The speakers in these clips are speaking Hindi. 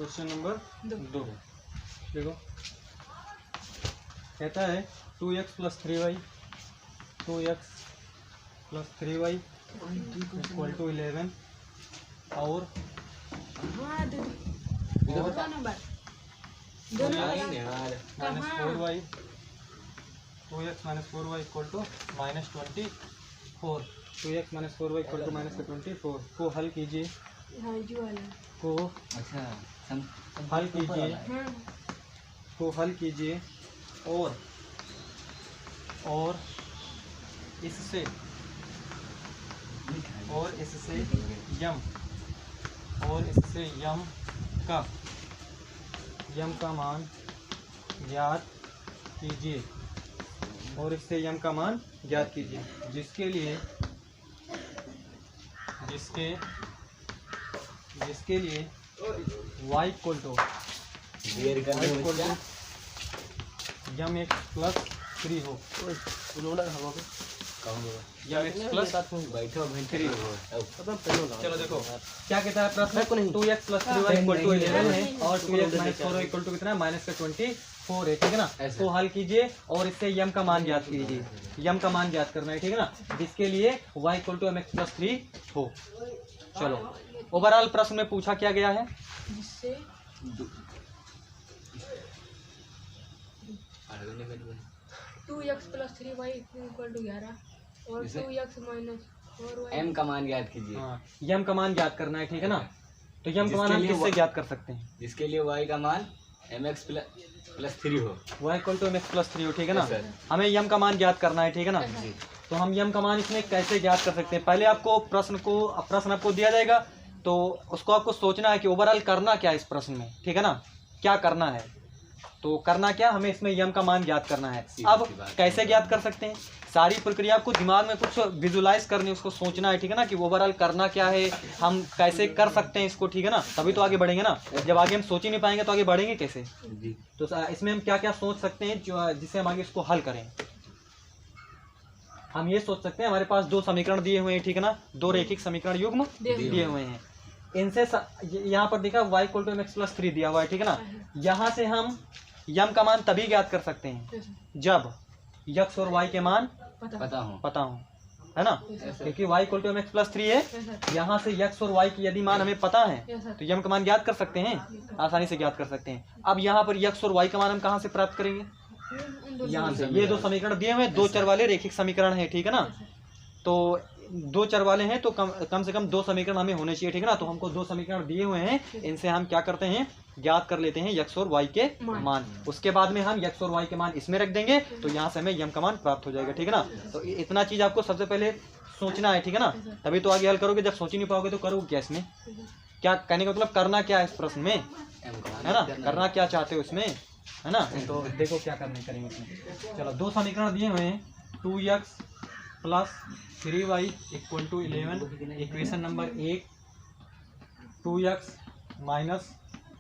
क्वेश्चन नंबर 2 देखो, कहता है 2x + 3y इक्वल टू 11 और -4y 2x - 4y equal to -24 2x - 4y equal to -24 को हल कीजिए। हल कीजिए और इससे यम का मान ज्ञात कीजिए जिसके लिए y equal to m x + 3 हो। चलो देखो क्या कहता है प्रश्न, 2x + 3y इक्वल टू 11 है और 2x - 4y इक्वल टू कितना है -24 है, ठीक है ना। तो हल कीजिए और इससे यम का मान ज्ञात कीजिए, यम का मान ज्ञात करना है, ठीक है ना, जिसके लिए y इक्वल टू mx + 3 हो। चलो ओवरऑल प्रश्न में पूछा क्या गया है, जिससे 2x + 3y इक्वल टू 11 और 2x - 4y m का मान ज्ञात कीजिए। हाँ, यम का मान ज्ञात करना है, ठीक है ना। तो यम का मान हम किससे ज्ञात कर सकते हैं, जिसके लिए y का मान mx + 3 हो, y इक्वल टू mx + 3 हो, ठीक है ना। हमें यम का मान ज्ञात करना है, ठीक है ना। तो हम यम का मान इसमें कैसे ज्ञात कर सकते हैं, पहले आपको प्रश्न आपको दिया जाएगा तो उसको आपको सोचना है कि ओवरऑल करना क्या है इस प्रश्न में, ठीक है ना, क्या करना है। तो करना क्या, हमें इसमें यम का मान ज्ञात करना है। अब कैसे ज्ञात कर सकते हैं, सारी प्रक्रिया आपको दिमाग में कुछ विजुलाइज करनी, उसको सोचना है, ठीक है ना, कि ओवरऑल करना क्या है, हम कैसे कर सकते हैं इसको, ठीक है ना, तभी तो आगे बढ़ेंगे ना। जब आगे हम सोच ही नहीं पाएंगे तो आगे बढ़ेंगे कैसे। तो इसमें हम क्या क्या सोच सकते हैं जिससे हम आगे इसको हल करें। हम ये सोच सकते हैं, हमारे पास 2 समीकरण दिए हुए हैं, ठीक है ना, 2 रैखिक समीकरण युग्म दिए हुए हैं। इनसे यहाँ पर देखा y इक्वल टू mx + 3 दिया हुआ है, ठीक है ना। यहाँ से हम यम का मान तभी ज्ञात कर सकते हैं जब x और y के मान पता हो, है ना, क्योंकि y इक्वल टू mx + 3 है। यहाँ से x और y की यदि मान हमें पता है तो यम का मान ज्ञात कर सकते हैं, आसानी से ज्ञात कर सकते हैं। अब यहाँ पर x और y का मान हम कहाँ से प्राप्त करेंगे, यहाँ से। ये 2 समीकरण दिए हुए हैं, 2 चर वाले रैखिक समीकरण है, ठीक है ना। तो 2 चर वाले हैं तो कम से कम 2 समीकरण हमें होने चाहिए, ठीक है ना। तो हमको 2 समीकरण दिए हुए हैं, इनसे हम क्या करते हैं, ज्ञात कर लेते हैं x और y के मान। उसके बाद में हम x और y के मान इसमें रख देंगे तो यहाँ से हमें यम का मान प्राप्त हो जाएगा, ठीक है ना। तो इतना चीज आपको सबसे पहले सोचना है, ठीक है ना, तभी तो आगे हल करोगे। जब सोच ही नहीं पाओगे तो करोगे क्या इसमें, क्या कहने का मतलब करना क्या है इस प्रश्न में, है ना, करना क्या चाहते हो इसमें, है ना। तो देखो क्या करेंगे इसमें। चलो 2 समीकरण दिए हुए हैं, 2x + 3y equal to 11, equation number 1, 2x -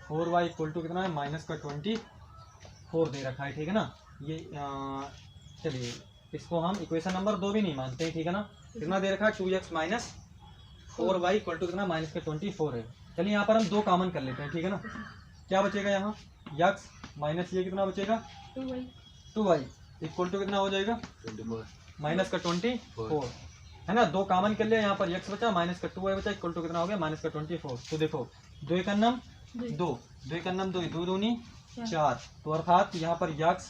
4y equal to कितना है -24 दे रखा है, ठीक है ना। ये चलिए इसको हम इक्वेशन नंबर 2 भी नहीं मानते हैं, ठीक है ना। कितना दे रखा है, 2x - 4y इक्वल टू कितना -24 है। चलिए यहाँ पर हम 2 कॉमन कर लेते हैं, ठीक है ना। क्या बचेगा यहाँ, x माइनस ये कितना बचेगा 2y इक्वल टू कितना हो जाएगा -24, है ना। 2 कॉमन कर लिया, यहाँ पर x बचा, -2y बचा, इक्वल टू कितना हो गया -24। तो देखो 2 × 9 2, 2 × 9 2, 2 दूनी 4, तो अर्थात यहाँ पर x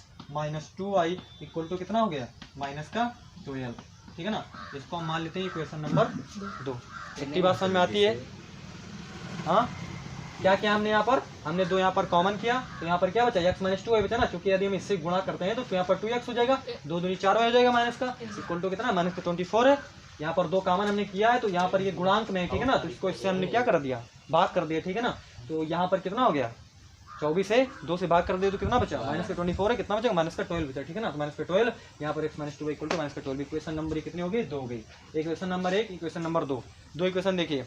- 2y इक्वल टू कितना हो गया -12, ठीक है ना। इसको हम मान लेते हैं इक्वेशन नंबर 2। इतनी बात समझ में आती है। हाँ, क्या किया हमने यहाँ पर, हमने 2 यहाँ पर कॉमन किया तो यहाँ पर क्या बचा, x - 2y बचा ना, क्योंकि यदि हम इससे गुणा करते हैं तो यहाँ पर 2x हो जाएगा, 2 दूनी 4 हो जाएगा माइनस का, इक्वल टू कितना -24 है। यहाँ पर 2 कॉमन हमने किया है तो यहाँ पर ये गुणांक में है, ठीक है ना, तो इसको इससे हमने क्या कर दिया, भाग कर दिया, ठीक है ना। तो यहाँ पर कितना हो गया, 24 से 2 से भाग कर दिया तो कितना बचा, -24 है, कितना बचेगा -12 बचा, ठीक है ना। तो -12, यहाँ पर x - 2y equal to -12। Equation number कितनी हो गई, 2 हो गई। Equation number 1, equation number 2, 2 equation देखिए।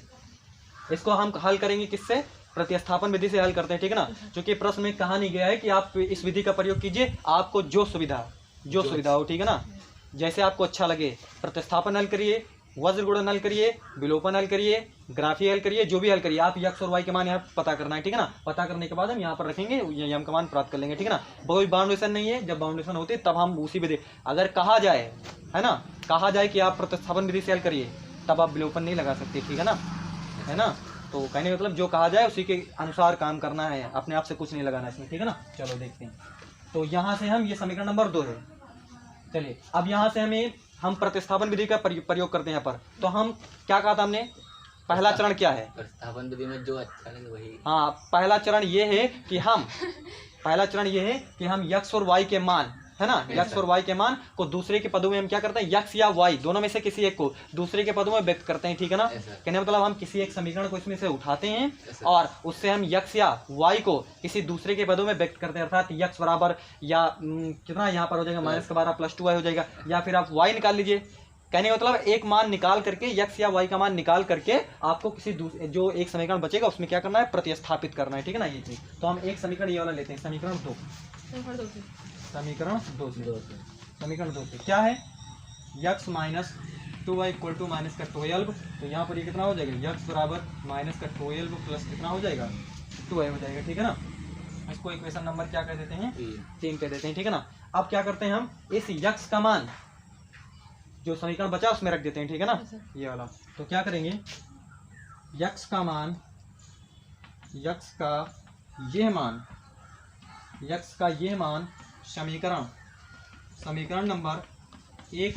इसको हम हल करेंगे किससे, प्रतिस्थापन विधि से हल करते हैं, ठीक है ना। क्योंकि प्रश्न में कहा नहीं गया है कि आप इस विधि का प्रयोग कीजिए, आपको जो सुविधा हो, ठीक है ना, जैसे आपको अच्छा लगे। प्रतिस्थापन हल करिए, वज्र गुणन हल करिए, विलोपन हल करिए, ग्राफी हल करिए, जो भी हल करिए, आप यक्स और वाई के मान यहाँ पता करना है, ठीक है ना। पता करने के बाद हम यहाँ पर रखेंगे, यम का मान प्राप्त कर लेंगे, ठीक है ना। कोई बाउंडेशन नहीं है, जब बाउंडेशन होती है तब हम उसी विधि, अगर कहा जाए, है ना, कहा जाए कि आप प्रतिस्थापन विधि से हल करिए, तब आप विलोपन नहीं लगा सकते, ठीक है ना, है ना। तो कहने का मतलब जो कहा जाए उसी के अनुसार काम करना है, अपने आप से कुछ नहीं लगाना इसमें, ठीक है ना। चलो देखते हैं। तो यहाँ से हम, ये समीकरण नंबर 2 है। चलिए अब यहाँ से हम प्रतिस्थापन विधि का प्रयोग करते हैं यहाँ पर। तो हम क्या कहा था हमने, पहला चरण क्या है, प्रतिस्थापन विधि में जो अच्छा लगे वही। हाँ, पहला चरण ये है कि हम यक्स और वाई के मान, है ना, यक्स और वाई के मान को दूसरे के पदों में हम क्या करते हैं, यक्स या वाई दोनों में से किसी एक को दूसरे के पदों में व्यक्त करते हैं, ठीक है ना। कहने मतलब हम किसी एक समीकरण को इसमें से उठाते हैं और उससे हम यक्स या वाई को किसी दूसरे के पदों में व्यक्त करते हैं, अर्थात यक्स बराबर या कितना यहाँ पर हो जाएगा -12 + 2y हो जाएगा, या फिर आप वाई निकाल लीजिए। कहने का मतलब एक मान निकाल करके, यक्स या वाई का मान निकाल करके आपको किसी जो एक समीकरण बचेगा उसमें क्या करना है, प्रतिस्थापित करना है, ठीक है ना, ये चीज। तो हम एक समीकरण ये वाला लेते हैं, समीकरण 2 से क्या है, यक्स - 2y = -12। तो यहाँ पर ये कितना हो जाएगा, यक्स बराबर -12 प्लस कितना हो जाएगा, 2y हो जाएगा, ठीक है ना। इसको इक्वेशन नंबर क्या कह देते हैं, 3 कह देते हैं, ठीक है ना। अब क्या करते हैं, हम इस यक्स का मान जो समीकरण बचा उसमें रख देते हैं, ठीक है ना, ये वाला। तो क्या करेंगे, यक्स का ये मान समीकरण नंबर 1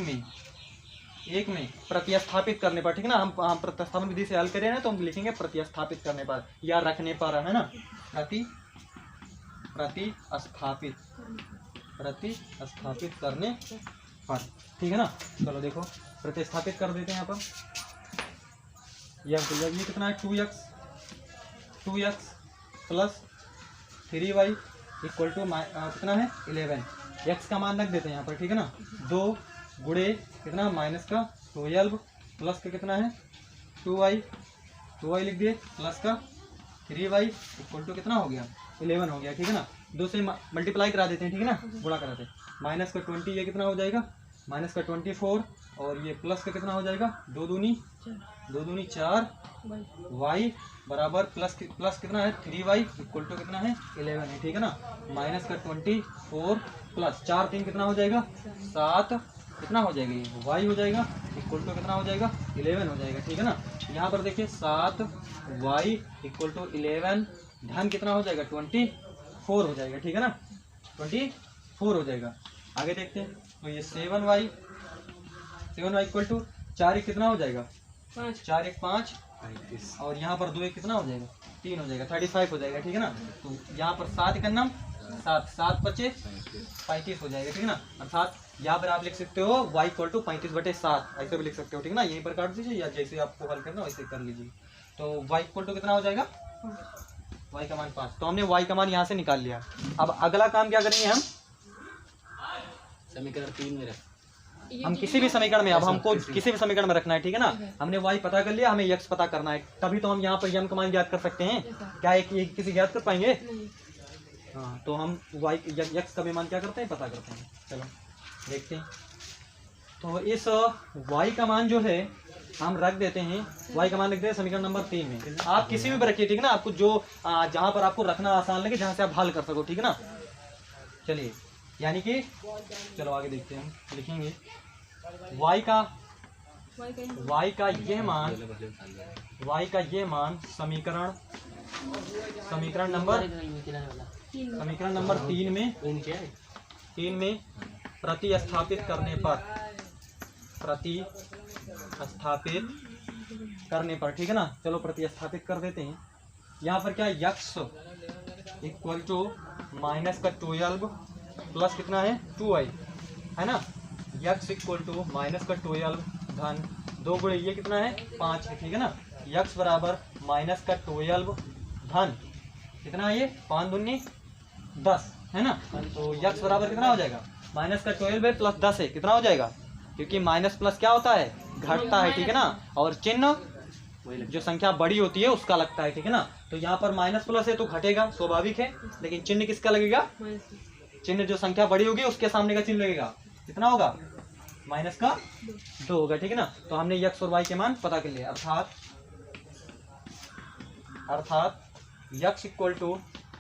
में प्रतिस्थापित करने पर, ठीक है ना। हम प्रतिस्थापन विधि से हल करें ना, तो हम लिखेंगे प्रतिस्थापित करने पर या रखने पर, है ना, प्रतिस्थापित करने पर, ठीक है ना। चलो देखो, प्रतिस्थापित कर देते हैं यहाँ पर। ये कितना है, 2x प्लस 3y = कितना है, 11। x का मान रख देते हैं यहाँ पर, ठीक है ना। 2 गुणे कितना, -12 प्लस का कितना है, 2y लिख दिए, प्लस का 3y = कितना हो गया, 11 हो गया, ठीक है ना। 2 से मल्टीप्लाई करा देते हैं, ठीक है ना, गुणा कराते हैं। -20 ये कितना हो जाएगा, -24, और ये प्लस का कितना हो जाएगा, 2 दूनी 4, y बराबर प्लस कितना है, 3y = कितना है, 11 है, ठीक है ना। -24 प्लस 4 3 कितना हो जाएगा, 7 कितना हो जाएगा, ये y हो जाएगा, = कितना हो जाएगा, 11 हो जाएगा, ठीक है ना। यहाँ पर देखिए 7y = 11, धन कितना हो जाएगा, 24 हो जाएगा, ठीक है ना, 24 हो जाएगा। आगे देखते हैं, तो ये 7y = 4 1 कितना हो जाएगा, 4 1 5, और यहाँ पर 2 1 कितना हो जाएगा, 3 हो जाएगा, 35 हो जाएगा, ठीक है ना। तो यहाँ पर 7 एकन्नम 7 25 35 हो जाएगा, ठीक है ना। अर्थात यहाँ पर आप लिख सकते हो y = 35/7, ऐसे भी लिख सकते हो, ठीक है ना। यहीं पर काट दीजिए या जैसे आपको हल करना वैसे कर लीजिए। तो y = कितना हो जाएगा, y का मान 5। तो हमने y का मान यहाँ से निकाल लिया। अब अगला काम क्या करेंगे, हम समीकरण 3 में हम किसी भी समीकरण में, अब हमको किसी भी समीकरण में रखना है, ठीक है ना। हमने y पता कर लिया, हमें x पता करना है, तभी तो हम यहाँ पर यम का मान ज्ञात कर सकते हैं। क्या एक किसी ज्ञात कर पाएंगे, हाँ। तो हम x का भी मान क्या करते हैं, पता करते हैं। चलो देखते हैं। तो इस y का मान जो है हम रख देते हैं, y का मान रख देते हैं समीकरण नंबर 3 में। आप किसी में भी रखिए, ठीक है ना, आपको जो जहाँ पर आपको रखना आसान लगे, जहाँ से आप हल कर सको, ठीक है ना। चलिए, यानी कि चलो आगे देखते हैं, हम लिखेंगे y का ये मान समीकरण नंबर 3 में प्रतिस्थापित करने पर, ठीक है ना। चलो प्रतिस्थापित कर देते हैं। यहाँ पर क्या है, x = -12 प्लस कितना है, 2y, है ना। x = -12 धन 2 गुणे ये कितना है, 5 है, ठीक है ना। x बराबर -12 धन कितना है, ये 5 दूनी 10, है ना। तो x बराबर कितना हो जाएगा, -12 प्लस 10 है, कितना हो जाएगा, क्योंकि माइनस प्लस क्या होता है, घटता है, ठीक है ना। और चिन्ह जो संख्या बड़ी होती है उसका लगता है, ठीक है ना। तो यहाँ पर माइनस प्लस है तो घटेगा, स्वाभाविक है, लेकिन चिन्ह किसका लगेगा, चिन्ह जो संख्या बड़ी होगी उसके सामने का चिन्ह लगेगा, कितना होगा, -2 2 होगा, ठीक है ना। तो हमने x और y के मान पता कर लिया, अर्थात x इक्वल टू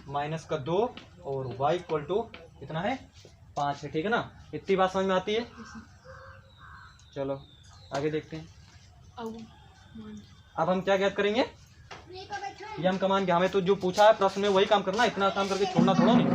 माइनस का 2 और y इक्वल टू कितना है 5 है, ठीक है ना। इतनी बात समझ में आती है। चलो आगे देखते हैं। अब हम क्या ज्ञात करेंगे, यम का मान। हमें तो जो पूछा है प्रश्न में वही काम करना, इतना काम करके छोड़ना थोड़ा नहीं।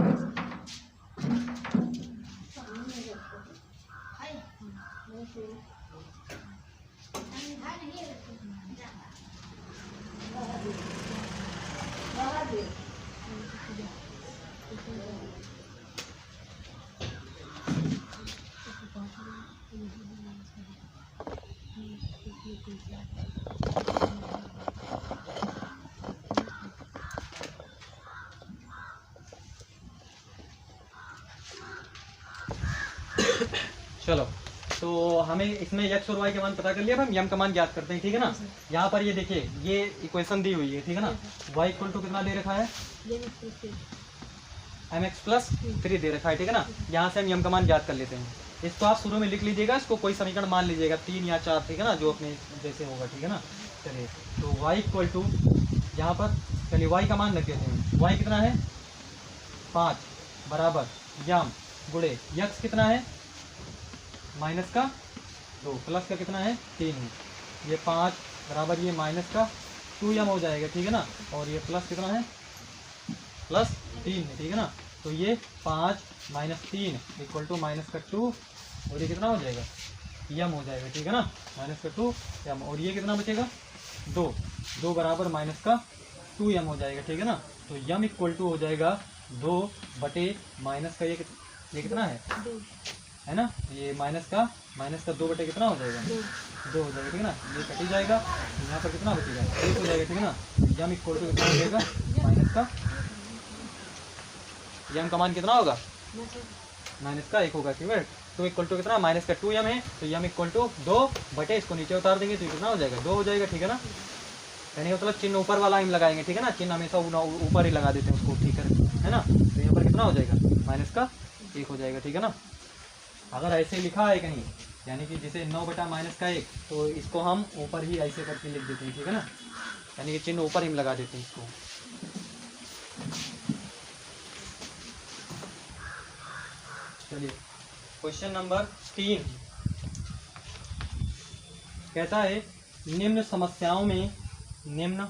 चलो तो हमें इसमें x और y के मान पता कर लिया, अब हम यम का मान ज्ञात करते हैं, ठीक है ना। यहाँ पर ये देखिए ये इक्वेशन दी हुई है, ठीक है ना। y इक्वल टू कितना दे रखा है, mx+3 दे रखा है, ठीक है ना। यहाँ से हम यम का मान ज्ञात कर लेते हैं। इसको आप शुरू में लिख लीजिएगा, इसको कोई समीकरण मान लीजिएगा 3 या 4, ठीक है ना, जो अपने जैसे होगा, ठीक है ना। चलिए तो y इक्वल टू यहाँ पर, चलिए y का मान रख देते हैं। y कितना है 5 बराबर यम गुणे x कितना है माइनस का 2 प्लस का कितना है 3 है। ये 5 बराबर ये माइनस का 2m हो जाएगा, ठीक है ना। और ये प्लस कितना है +3 है, ठीक है ना। तो ये 5 - 3 इक्वल टू माइनस का 2 और ये कितना हो जाएगा यम हो जाएगा, ठीक है ना। माइनस का 2m और ये कितना बचेगा 2 बराबर माइनस का 2m हो जाएगा, ठीक है ना। तो यम इक्वल टू हो जाएगा 2 बटे माइनस का ये कितना है ना, ये माइनस का 2 बटे कितना हो जाएगा 2 हो जाएगा, ठीक है ना। ये कट ही जाएगा, यहाँ पर कितना बचेगा 1 हो जाएगा, ठीक है ना। यम इक्वल टू कितना हो जाएगा माइनस का, यम का मान कितना होगा माइनस का 1 होगा, ठीक है। तो इक्वल टू कितना माइनस का 2m है, तो यम इक्वल टू 2 बटे इसको नीचे उतार देंगे तो कितना हो जाएगा 2 हो जाएगा, ठीक है ना। यानी मतलब चिन्ह ऊपर वाला हम लगाएंगे, ठीक है ना। चिन्ह हमेशा ऊपर ही लगा देते हैं उसको, ठीक है ना। तो यहाँ पर कितना हो जाएगा माइनस का 1 हो जाएगा, ठीक है ना। अगर ऐसे लिखा है कहीं, यानी कि जैसे 9 बटा माइनस का 1, तो इसको हम ऊपर ही ऐसे करके लिख देते हैं, ठीक है ना। यानी कि चिन्ह ऊपर ही लगा देते हैं इसको। चलिए क्वेश्चन नंबर 3 कहता है निम्न समस्याओं में निम्न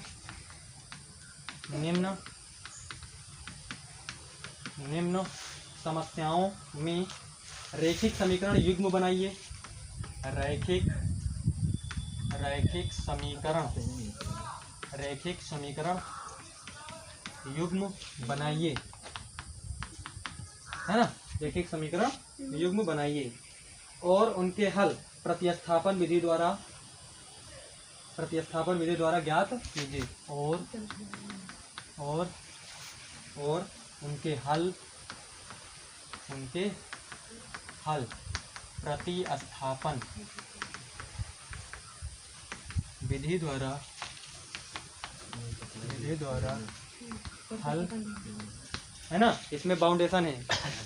समस्याओं में रैखिक समीकरण युग्म बनाइए। रैखिक समीकरण युग्म बनाइए, है ना। रैखिक समीकरण युग्म बनाइए और उनके हल प्रतिस्थापन विधि द्वारा ज्ञात कीजिए। और उनके हल प्रतिस्थापन विधि द्वारा हल, है ना। इसमें बाउंडेशन है,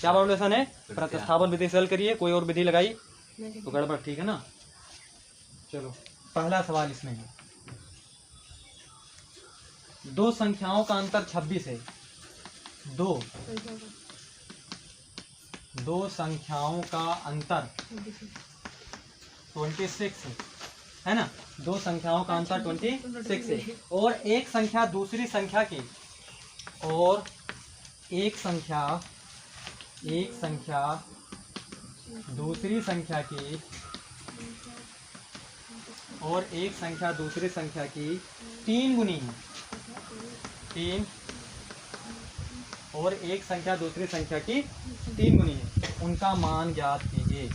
क्या बाउंडेशन है, प्रतिस्थापन विधि से हल करिए, कोई और विधि लगाई तो गड़बड़, ठीक है ना। चलो पहला सवाल इसमें है, दो संख्याओं का अंतर 26 है। दो संख्याओं का अंतर 26 है ना। दो संख्याओं का अंतर 26 है और एक संख्या दूसरी संख्या की दूसरी संख्या की 3 गुनी है। और एक संख्या दूसरी संख्या की 3 गुनी है। उनका मान ज्ञात कीजिए।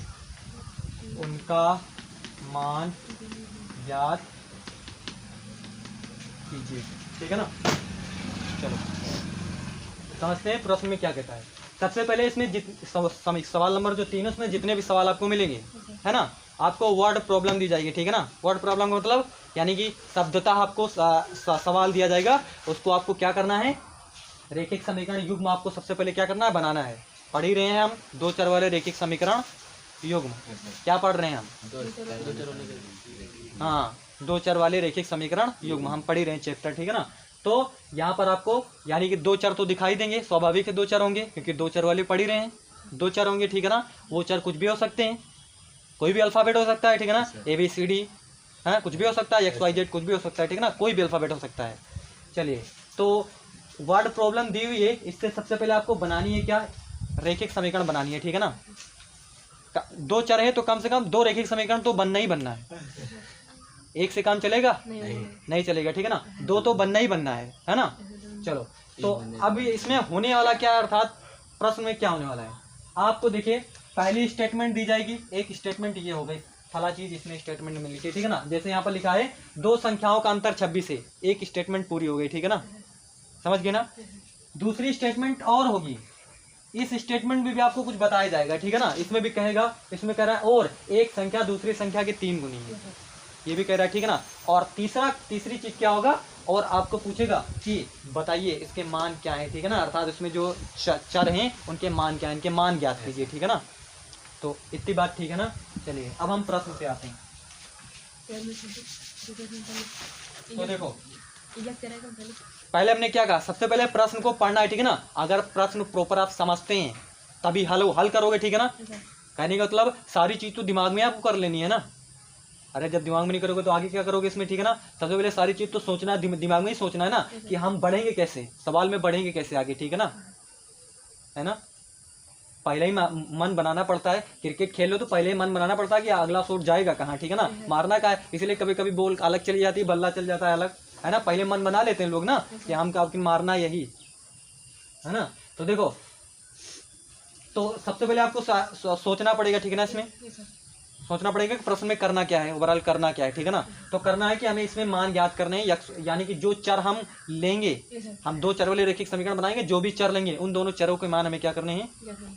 ठीक है ना। चलो समझते हैं प्रश्न में क्या कहता है। सबसे पहले इसमें सवाल नंबर जो 3 है उसमें जितने भी सवाल आपको मिलेंगे, है ना, आपको वर्ड प्रॉब्लम दी जाएगी, ठीक है ना। वर्ड प्रॉब्लम का मतलब यानी कि शब्दतः आपको सवाल दिया जाएगा, उसको आपको क्या करना है, रैखिक समीकरण युग्म आपको सबसे पहले क्या करना है, बनाना है। पढ़ ही रहे हैं हम 2 चर वाले रैखिक समीकरण, युग्म। क्या पढ़ रहे हैं हम? हाँ, दो चर वाले रैखिक समीकरण युग्म हम पढ़ ही रहे हैं चैप्टर, ठीक है ना। तो यहाँ पर आपको यानी कि दो चर तो दिखाई देंगे, स्वाभाविक है दो चर होंगे क्योंकि दो चर वाले पढ़ ही रहे हैं। दो चर होंगे, ठीक है ना। वो चर कुछ भी हो सकते हैं, कोई भी अल्फाबेट हो सकता है, ठीक है ना। ABCD है, कुछ भी हो सकता है, XYZ कुछ भी हो सकता है, ठीक है ना। कोई भी अल्फाबेट हो सकता है। चलिए, तो वर्ड प्रॉब्लम दी हुई है, इससे सबसे पहले आपको बनानी है क्या? रैखिक समीकरण बनानी है, ठीक है ना। दो चर है तो कम से कम दो रैखिक समीकरण तो बनना ही बनना है। एक से काम चलेगा? नहीं चलेगा, ठीक है ना। दो तो बनना ही बनना है ना। चलो, तो अब इसमें होने वाला क्या, अर्थात प्रश्न में क्या होने वाला है आपको देखिए, पहली स्टेटमेंट दी जाएगी। एक स्टेटमेंट ये हो गई, फला चीज इसमें स्टेटमेंट मिल गई, ठीक है ना। जैसे यहाँ पर लिखा है दो संख्याओं का अंतर 26 है, एक स्टेटमेंट पूरी हो गई, ठीक है ना। समझ गए ना। दूसरी स्टेटमेंट और होगी, इस स्टेटमेंट में भी आपको कुछ बताया जाएगा, ठीक है ना। इसमें भी कहेगा, इसमें कह रहा है और एक संख्या दूसरी संख्या के 3 गुनी है, ये भी कह रहा है, ठीक है ना। और तीसरी चीज क्या होगा, और आपको पूछेगा कि बताइए इसके मान क्या है, ठीक है ना। अर्थात इसमें जो चर हैं उनके मान क्या है, इनके मान ज्ञात कीजिए, ठीक है ना। तो इतनी बात ठीक है ना। चलिए अब हम प्रश्न पे आते हैं। तो देखो, पहले हमने क्या कहा, सबसे पहले प्रश्न को पढ़ना है, ठीक है ना। अगर प्रश्न प्रॉपर आप समझते हैं तभी हल करोगे, ठीक है ना। कहने का मतलब सारी चीज तो दिमाग में आपको कर लेनी है ना। अरे जब दिमाग में नहीं करोगे तो आगे क्या करोगे इसमें, ठीक है ना। सबसे पहले सारी चीज तो सोचना, दिमाग में ही सोचना है ना कि हम बढ़ेंगे कैसे, सवाल में बढ़ेंगे कैसे आगे, ठीक है ना, है ना। पहले ही मन बनाना पड़ता है। क्रिकेट खेल लो तो पहले ही मन बनाना पड़ता है कि अगला शॉट जाएगा कहाँ, ठीक है ना, मारना का है। इसलिए कभी कभी बॉल अलग चली जाती है, बल्ला चल जाता है अलग, है ना। पहले मन बना लेते हैं लोग ना कि हम का मारना यही है ना। तो देखो, तो सबसे पहले आपको सोचना पड़ेगा, ठीक है ना। इसमें सोचना पड़ेगा कि प्रश्न में करना क्या है, ओवरऑल करना क्या है, ठीक है ना। तो करना है कि हमें इसमें मान ज्ञात करने हैं, यानी कि जो चर हम लेंगे, हम दो चर वाले रैखिक समीकरण बनाएंगे, जो भी चर लेंगे उन दोनों चरों के मान हमें क्या करने हैं,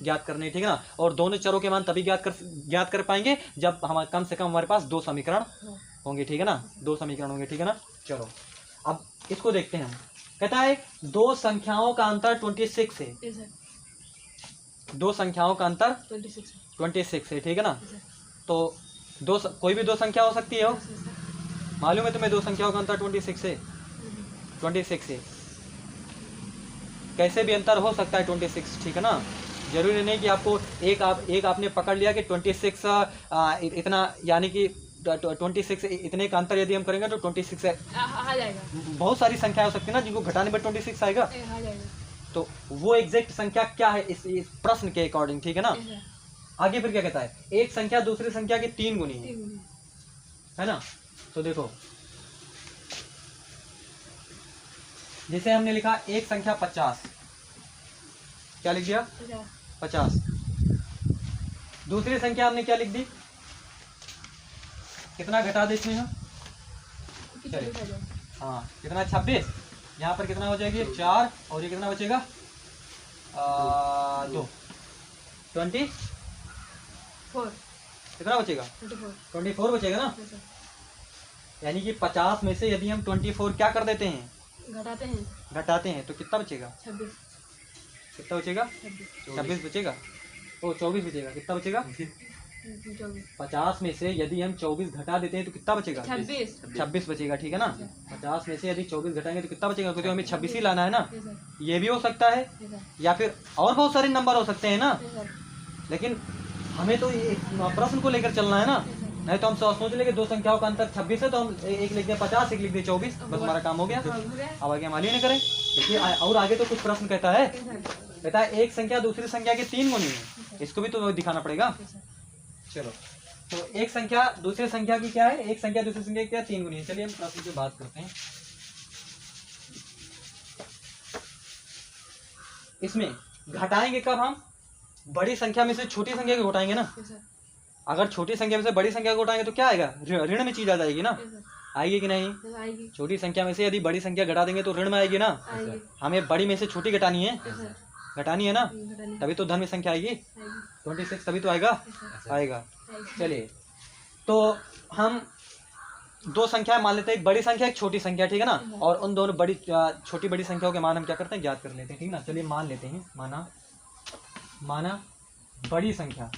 ज्ञात करने हैं, ठीक है ना। और दोनों चरों के मान तभी ज्ञात कर पाएंगे जब हम कम से कम हमारे पास दो समीकरण होंगे, ठीक है ना। दो समीकरण होंगे, ठीक है ना। चलो अब इसको देखते हैं हम। कहता है दो संख्याओं का अंतर 26 है, दो संख्याओं का अंतर 26 है, ठीक है ना। तो कोई भी दो संख्या हो सकती है, हो मालूम है तुम्हें, दो संख्याओं का अंतर 26 है, 26 है। कैसे भी अंतर हो सकता है 26, ठीक है ना। जरूरी नहीं कि आपको एक आपने पकड़ लिया कि 26 इतना, यानी कि 26 इतने का अंतर यदि हम करेंगे तो 26 आ जाएगा। बहुत सारी संख्या हो सकती है ना जिनको घटाने पर 26 आएगा। तो वो एग्जैक्ट संख्या क्या है इस प्रश्न के अकॉर्डिंग, ठीक है ना। आगे फिर क्या कहता है, एक संख्या दूसरी संख्या की 3 गुनी है ना। तो देखो, जैसे हमने लिखा एक संख्या 50, क्या लिख दिया 50। दूसरी संख्या हमने क्या लिख दी, कितना घटा दे इसमें हम, हाँ कितना 26, यहाँ पर कितना हो जाएगी 4, और ये कितना बचेगा 2, 24, कितना बचेगा 24 बचेगा ना। यानी कि 50 में से यदि हम 24 क्या कर देते हैं, घटाते हैं तो कितना बचेगा 26, कितना बचेगा 26 बचेगा, ओ 24 बचेगा, कितना बचेगा 50 में से यदि हम 24 घटा देते हैं तो कितना बचेगा 26 बचेगा, ठीक है ना। 50 में से यदि 24 घटाएंगे तो कितना बचेगा, क्योंकि हमें 26 ही लाना है ना। ये भी हो सकता है, या फिर और बहुत सारे नंबर हो सकते हैं ना, लेकिन हमें तो प्रश्न को लेकर चलना है ना। नहीं तो हम सोच लेंगे दो संख्याओं का अंतर 26 है तो हम एक लिख दें 50, एक लिख दें 24, बस हमारा काम हो गया। अब आगे हम हाल ही नहीं करें, देखिए और आगे तो कुछ प्रश्न कहता है एक संख्या दूसरी संख्या के 3 गुनी है, इसको भी तो दिखाना पड़ेगा। चलो, तो एक संख्या दूसरी संख्या की क्या है, एक संख्या दूसरी संख्या की क्या 3 गुनी है। चलिए हम प्रश्न की बात करते हैं। इसमें घटाएंगे कब हम, बड़ी संख्या में से छोटी संख्या को घटाएंगे ना। अगर छोटी संख्या में से बड़ी संख्या को घटाएंगे तो क्या आएगा, ऋण में चीज आ जाएगी ना, आएगी कि नहीं। छोटी संख्या में से यदि बड़ी संख्या घटा देंगे तो ऋण में आएगी ना। हमें बड़ी में से छोटी घटानी है ना, तभी तो धन में संख्या आएगी 26, तभी तो आएगा। चलिए, तो हम दो संख्या मान लेते हैं, एक बड़ी संख्या एक छोटी संख्या, ठीक है ना। और उन दोनों छोटी बड़ी संख्याओं के मान हम क्या करते हैं, ज्ञात कर लेते हैं, ठीक ना। चलिए मान लेते हैं, माना बड़ी संख्या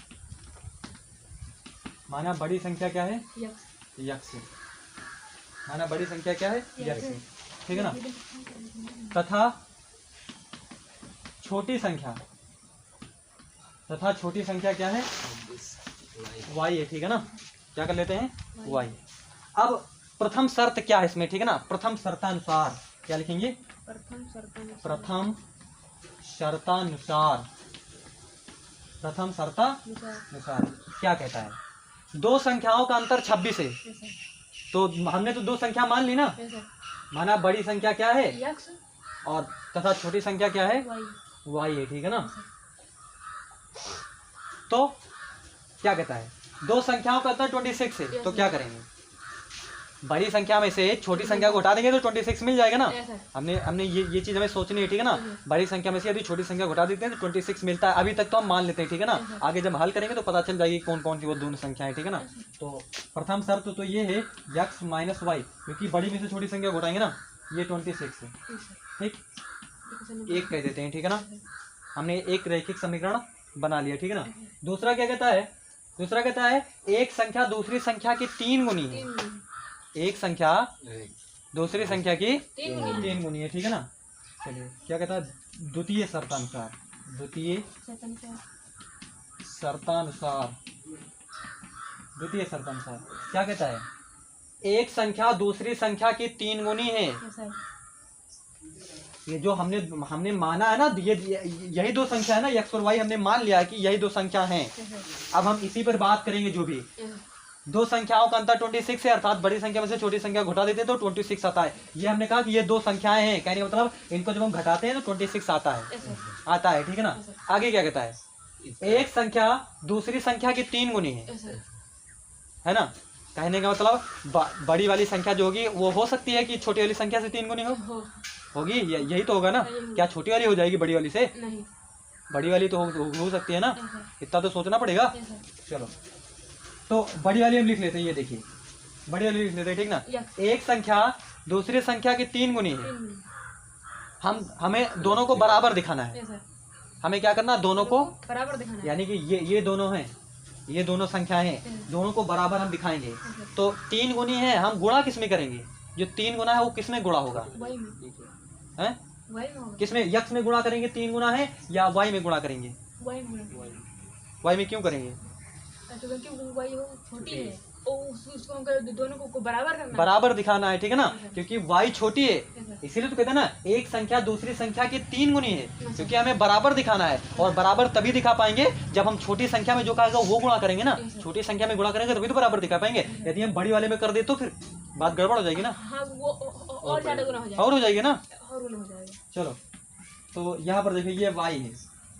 माना बड़ी संख्या क्या है, यक्स यक्स। माना बड़ी संख्या क्या है, यक्स, ठीक है ना। तथा छोटी संख्या क्या है, y है, ठीक है ना। क्या कर लेते हैं, y। अब प्रथम शर्त क्या है इसमें, ठीक है ना। प्रथम शर्तानुसार क्या लिखेंगे, प्रथम शर्तानुसार क्या कहता है, दो संख्याओं का अंतर 26 है। तो हमने तो दो संख्या मान ली ना, माना बड़ी संख्या क्या है, यक्स और तथा छोटी संख्या क्या है, वाई y है, ठीक है ना। तो क्या कहता है, दो संख्याओं का अंतर 26 है, तो क्या करेंगे, बड़ी संख्या में से छोटी संख्या को हटा देंगे तो 26 मिल जाएगा ना। हमने ये चीज हमें सोचनी है, ठीक है ना। बड़ी संख्या में से यदि छोटी संख्या को हटा देते हैं तो 26 मिलता है। अभी तक तो हम मान लेते हैं, ठीक है ना। आगे जब हल करेंगे तो पता चल जाएगी कौन कौन सी वो दोनों संख्याएं, ठीक है ना। तो प्रथम शर्त तो ये है x माइनस वाई, क्योंकि बड़ी में से छोटी संख्या को हटाएंगे ना, ये 26 है, ठीक, एक कह देते हैं, ठीक है ना। हमने एक रैखिक समीकरण बना लिया, ठीक है ना। दूसरा क्या कहता है, दूसरा कहता है एक संख्या दूसरी संख्या की 3 गुनी है, एक संख्या दूसरी संख्या की 3 गुनी है, ठीक है ना। चलिए क्या कहता है, द्वितीय शर्तानुसार, द्वितीय शर्तानुसार क्या कहता है, एक संख्या दूसरी संख्या की 3 गुनी है। ये जो हमने माना है ना, ये यही दो संख्या है ना, x और y हमने मान लिया है कि यही दो संख्या हैं। अब हम इसी पर बात करेंगे, जो भी दो संख्याओं का अंतर 26 है, अर्थात बड़ी संख्या में से छोटी संख्या घटा देते हैं तो 26 आता है। ये हमने कहा कि ये दो संख्याएं हैं, कहने का मतलब इनको जब हम घटाते हैं तो 26 आता है, ठीक है ना। आगे क्या कहता है, एक संख्या दूसरी संख्या की 3 गुनी है ना। कहने का मतलब बड़ी वाली संख्या जो होगी वो हो सकती है कि छोटी वाली संख्या से 3 गुनी होगी, यही तो होगा ना। क्या छोटी वाली हो जाएगी बड़ी वाली से, नहीं, बड़ी वाली तो हो सकती है ना, इतना तो सोचना पड़ेगा। चलो तो बड़ी वाली हम लिख लेते हैं, ये देखिए बड़ी वाली लिख लेते हैं, ठीक ना। एक संख्या दूसरी संख्या की 3 गुनी है। हमें दोनों को बराबर दिखाना है, हमें क्या करना, दोनों को बराबर दिखाना है, यानी कि ये दोनों हैं, ये दोनों संख्या हैं, दोनों को बराबर हम दिखाएंगे। तो 3 गुनी है, हम गुणा किस में करेंगे, जो 3 गुना है वो किस में गुणा होगा, हैं, किस में, यक्स में गुणा करेंगे, 3 गुना है, या वाई में गुणा करेंगे, वाई में क्यों करेंगे, क्योंकि वाई छोटी है, उसको दोनों को बराबर करना है, बराबर दिखाना है, ठीक है ना। क्योंकि y छोटी है, इसीलिए तो कहते हैं ना एक संख्या दूसरी संख्या की 3 गुनी है, क्योंकि हमें बराबर दिखाना है। और बराबर तभी दिखा पाएंगे जब हम छोटी संख्या में जो कहेगा वो गुणा करेंगे ना, छोटी संख्या में गुणा करेंगे तभी तो बराबर दिखा पाएंगे। यदि हम बड़ी वाले में कर दे तो फिर बात गड़बड़ हो जाएगी ना, हाँ, वो और ज्यादा गुना हो जाएगा, और हो जाएगी ना, और गुना हो जाएगा। चलो तो यहाँ पर देखिए ये y है,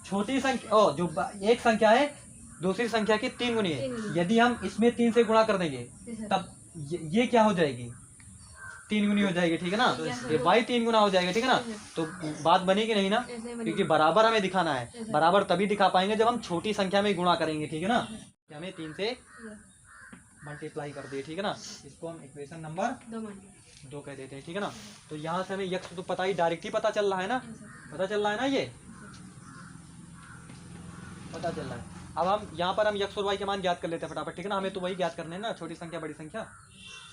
छोटी संख्या जो एक संख्या है दूसरी संख्या की 3 गुनी है। यदि हम इसमें 3 से गुणा कर देंगे तब ये क्या हो जाएगी, 3 गुनी हो जाएगी, ठीक है ना। तो ये y 3 गुना हो जाएगा, ठीक है ना। तो बात बनेगी नहीं ना, क्योंकि बराबर हमें दिखाना है। बराबर तभी दिखा पाएंगे जब हम छोटी संख्या में गुणा करेंगे, ठीक है ना। हमें 3 से मल्टीप्लाई कर दिए, ठीक है ना। इसको हम इक्वेशन नंबर 2 कह देते हैं, ठीक है ना। तो यहाँ से हमें यक्स तो पता ही, डायरेक्ट ही पता चल रहा है ना, पता चल रहा है ना, ये पता चल रहा है। अब हम यहाँ पर हम यक्स और वाई के मान ज्ञात कर लेते हैं फटाफट, ठीक है ना। हमें तो वही ज्ञात करने हैं ना, छोटी संख्या बड़ी संख्या।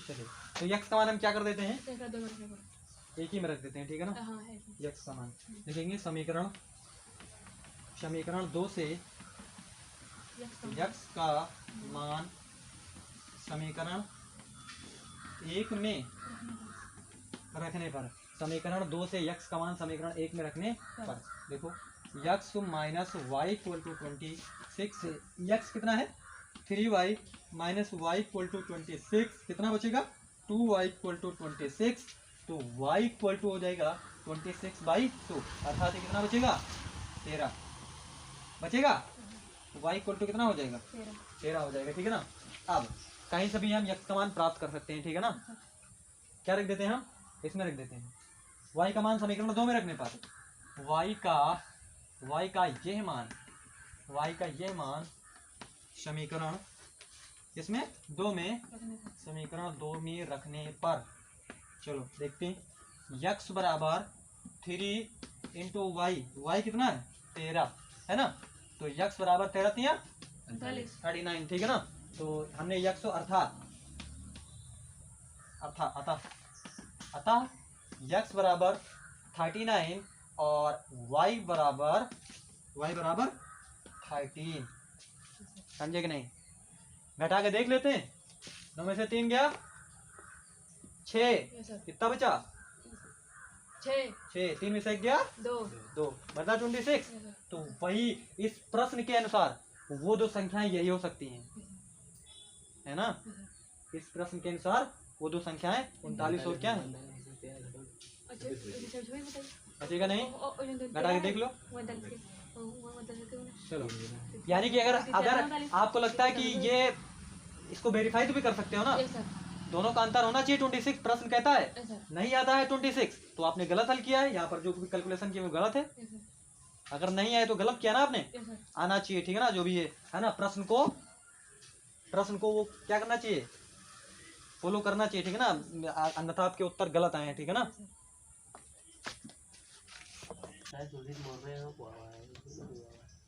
चलिए तो यक्स का मान हम क्या कर देते हैं, एक ही में रख देते हैं, ठीक है ना। यक्स का मान लिखेंगे समीकरण 2 से यक्स का मान समीकरण 1 में रखने पर, समीकरण 2 से यक्स का मान समीकरण 1 में रखने पर, देखो x minus y equal to 26, x कितना है 3y minus y equal to 26, कितना बचेगा 2y इक्वल टू 26। तो y इक्वल टू हो जाएगा 26/2, अर्थात कितना बचेगा 13 बचेगा। तो y इक्वल टू कितना हो जाएगा 13 हो जाएगा, ठीक है ना। अब कहीं से भी हम यक्स का मान प्राप्त कर सकते हैं, ठीक है ना। क्या रख देते हैं हम, इसमें रख देते हैं y का मान समीकरण 2 में रखने पर y का यह मान समीकरण इसमें 2 में, समीकरण 2 में रखने पर, चलो देखते हैं यक्स बराबर 3 इंटू वाई कितना है 13 है ना। तो यक्स बराबर 13 39, ठीक है ना। तो हमने यक्स अर्थात अतः यक्स बराबर 39 और y बराबर 13। समझे कि नहीं? घटा के देख लेते हैं। 9 में से 3 गया 6, यस सर। कितना बचा? 6 3 में से 1 गया 2 बचा 26। Yes sir. तो वही इस प्रश्न के अनुसार वो दो संख्याएं यही हो सकती हैं, है ना? इस प्रश्न के अनुसार वो दो संख्याएं 39 और क्या है? अच्छा बताइए। बचेगा नहीं? घटा के देख लो। चलो, यानी कि अगर आपको लगता है कि ये इसको वेरीफाई तो भी कर सकते हो ना, यस सर। दोनों का अंतर होना चाहिए 26। प्रश्न कहता है यस सर। नहीं आता है 26, तो आपने गलत हल किया है। यहाँ पर जो भी कैलकुलेशन किया वो गलत है। Yes sir. अगर नहीं आए तो गलत किया ना आपने। Yes sir. आना चाहिए, ठीक है ना? जो भी है ना, प्रश्न को वो क्या करना चाहिए? फॉलो करना चाहिए, ठीक है ना? अन्यथा आपके उत्तर गलत आए हैं, ठीक है ना?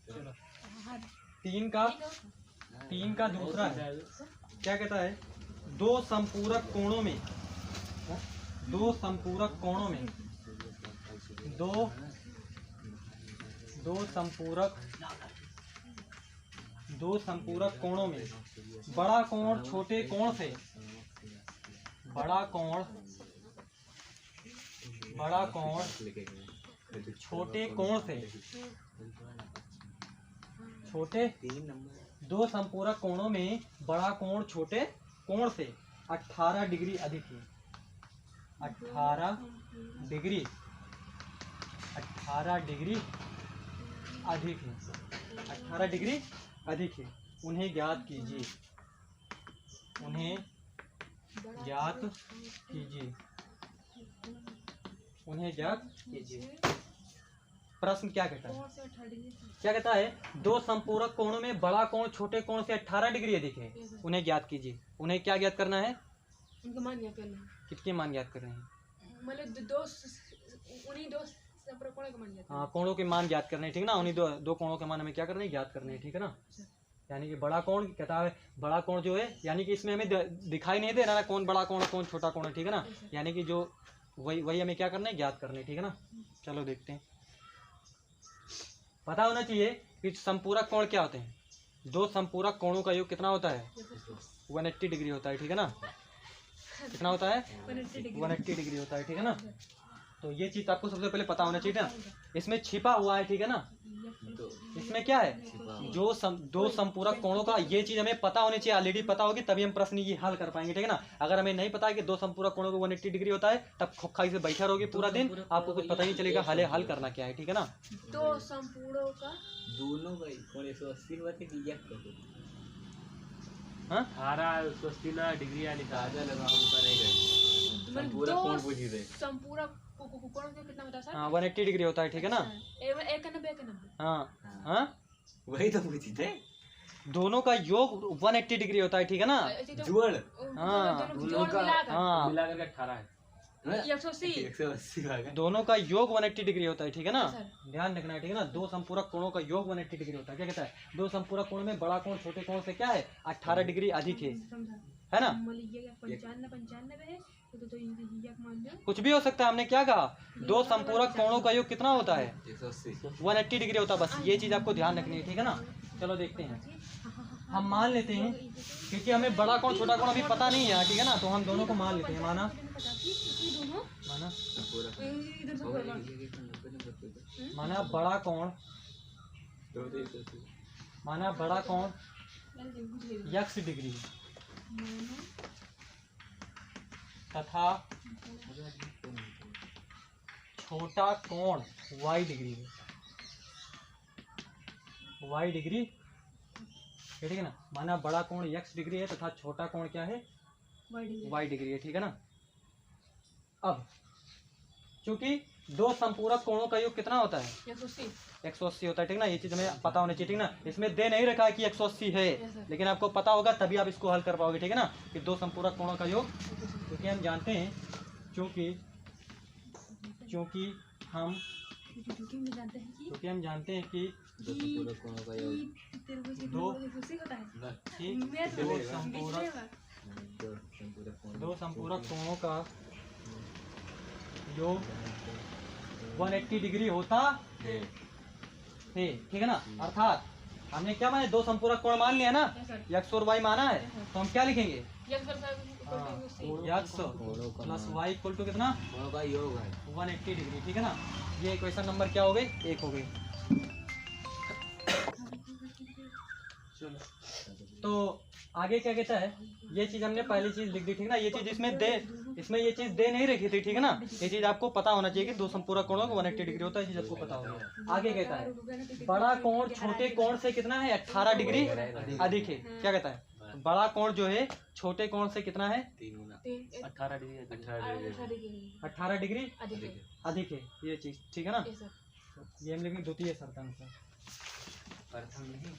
चलो, तीन का दूसरा है, क्या कहता है? दो संपूरक कोणों में दो संपूरक कोणों में बड़ा कोण छोटे कोण से दो संपूरक कोणों में बड़ा कोण छोटे कोण से 18 डिग्री अधिक है। 18 डिग्री अधिक है। उन्हें ज्ञात कीजिए। प्रश्न क्या कहता है? दो संपूरक कोणों में बड़ा कोण छोटे कोण से 18 डिग्री अधिक है। उन्हें ज्ञात कीजिए। उन्हें क्या ज्ञात करना है? उनका मान ज्ञात करना है। कितने मान ज्ञात कर रहे हैं? मतलब उन्हीं दो संपूरक कोणों का मान ज्ञात करना है। हाँ, कोणों के मान ज्ञात करने, ठीक है ना? उन्हीं दो कोणों के मान हमें क्या करने? ज्ञात करने, ठीक है ना? यानी कि बड़ा कोण कहता है, बड़ा कोण जो है, यानी कि इसमें हमें दिखाई नहीं दे रहा कौन बड़ा कोण कौन छोटा कोण है, ठीक है ना? यानी कि जो वही हमें क्या करना है? ज्ञात करने, ठीक है ना? चलो देखते हैं। पता होना चाहिए कि संपूरक कोण क्या होते हैं। दो संपूरक कोणों का योग कितना होता है? 180 डिग्री होता है, ठीक है ना? कितना होता है? 180 डिग्री होता है, ठीक है ना? तो ये चीज आपको सबसे पहले पता होना चाहिए ना। इसमें छिपा हुआ है, ठीक है ना? इसमें क्या है? दो संपूरक कोणों का, ये चीज हमें पता होनी चाहिए। ऑलरेडी पता होगी तभी हम प्रश्न ये हल कर पाएंगे, ठीक है ना? अगर हमें नहीं पता है कि दो संपूरक कोणों को 180 डिग्री होता है, तब खोखाई से बैठा रहोगे पूरा दिन, आपको कुछ पता ही नहीं चलेगा हल करना क्या है, ठीक है ना? दो संपूर्णों का दोनों का कोण 180 होते कि यक होते? हाँ, 18 डिग्री या निकाजा लगा उनका नहीं गए। संपूरक कोण पूछ रहे। संपूरक कोण का कितना होता है सर? हाँ, 180 डिग्री होता है, ठीक है ना? 190। हाँ, वही तो पूछी थे। दोनों का योग 180 डिग्री होता है, ठीक है ना? जुड़ हाँ, मिलाकर 18 है। 180 दोनों का योग 180 डिग्री होता है, ठीक है ना? ध्यान रखना है, ठीक है ना? दो संपूरक कोणों का योग 180 डिग्री होता है। क्या कहता है? दो संपूरक कोण में बड़ा कोण छोटे कोण से क्या है? 18 डिग्री अधिक है ना? 95 है तो ये मान लो। कुछ भी हो सकता है। हमने क्या कहा? दो संपूरक कोणों का योग कितना होता है? 180 डिग्री होता है। बस ये चीज आपको ध्यान रखनी है, ठीक है ना? चलो देखते हैं। हम मान लेते हैं, क्योंकि हमें बड़ा कोण छोटा कोण अभी पता नहीं है, ठीक है ना? तो हम दोनों को मान लेते हैं। माना बड़ा कोण x डिग्री तथा छोटा कोण y डिग्री है। ठीक है ना? माना बड़ा कोण x डिग्री है तथा छोटा कोण क्या है? y डिग्री है, ठीक है ना? अब क्योंकि दो संपूरक कोणों का योग कितना होता है? 180 होता है, ठीक ना? ये चीज हमें पता होनी चाहिए, ठीक ना? इसमें दे नहीं रखा है कि 180 है, लेकिन आपको पता होगा तभी आप इसको हल कर पाओगे, ठीक है ना? कि दो संपूरक कोणों का योग, क्योंकि हम जानते हैं, क्योंकि हम क्योंकि हम जानते हैं कि दो संपूरक कोणों का योग दो ठीक दो संपूरक कोणों का योग 180 डिग्री होता है, ठीक है ना। अर्थात हमने क्या माना, दो संपूरक कोण मान लिया ना, x और y माना है, तो हम क्या लिखेंगे, x plus y equal to कितना, कोणों का योग है 180 डिग्री, ठीक है ना। ये इक्वेशन नंबर क्या हो गई, 1 हो गई। चलो तो आगे क्या कहता है, ये चीज हमने पहली चीज लिख दी, ठीक है ना। ये चीज इसमें ये चीज दे नहीं रखी थी, ठीक है ना। ये चीज आपको पता होना चाहिए कि दो संपूरक कोणों का 180 डिग्री होता है, ये चीज आपको पता होगा। आगे कहता है बड़ा कोण छोटे कोण से कितना है, 18 डिग्री अधिक है। क्या कहता है, बड़ा कोण जो है छोटे कोण से कितना है, 18 डिग्री 18 डिग्री अधिक है, ये चीज, ठीक है ना। ये हम लिखेंगे द्वितीय शर्तांश, प्रथम नहीं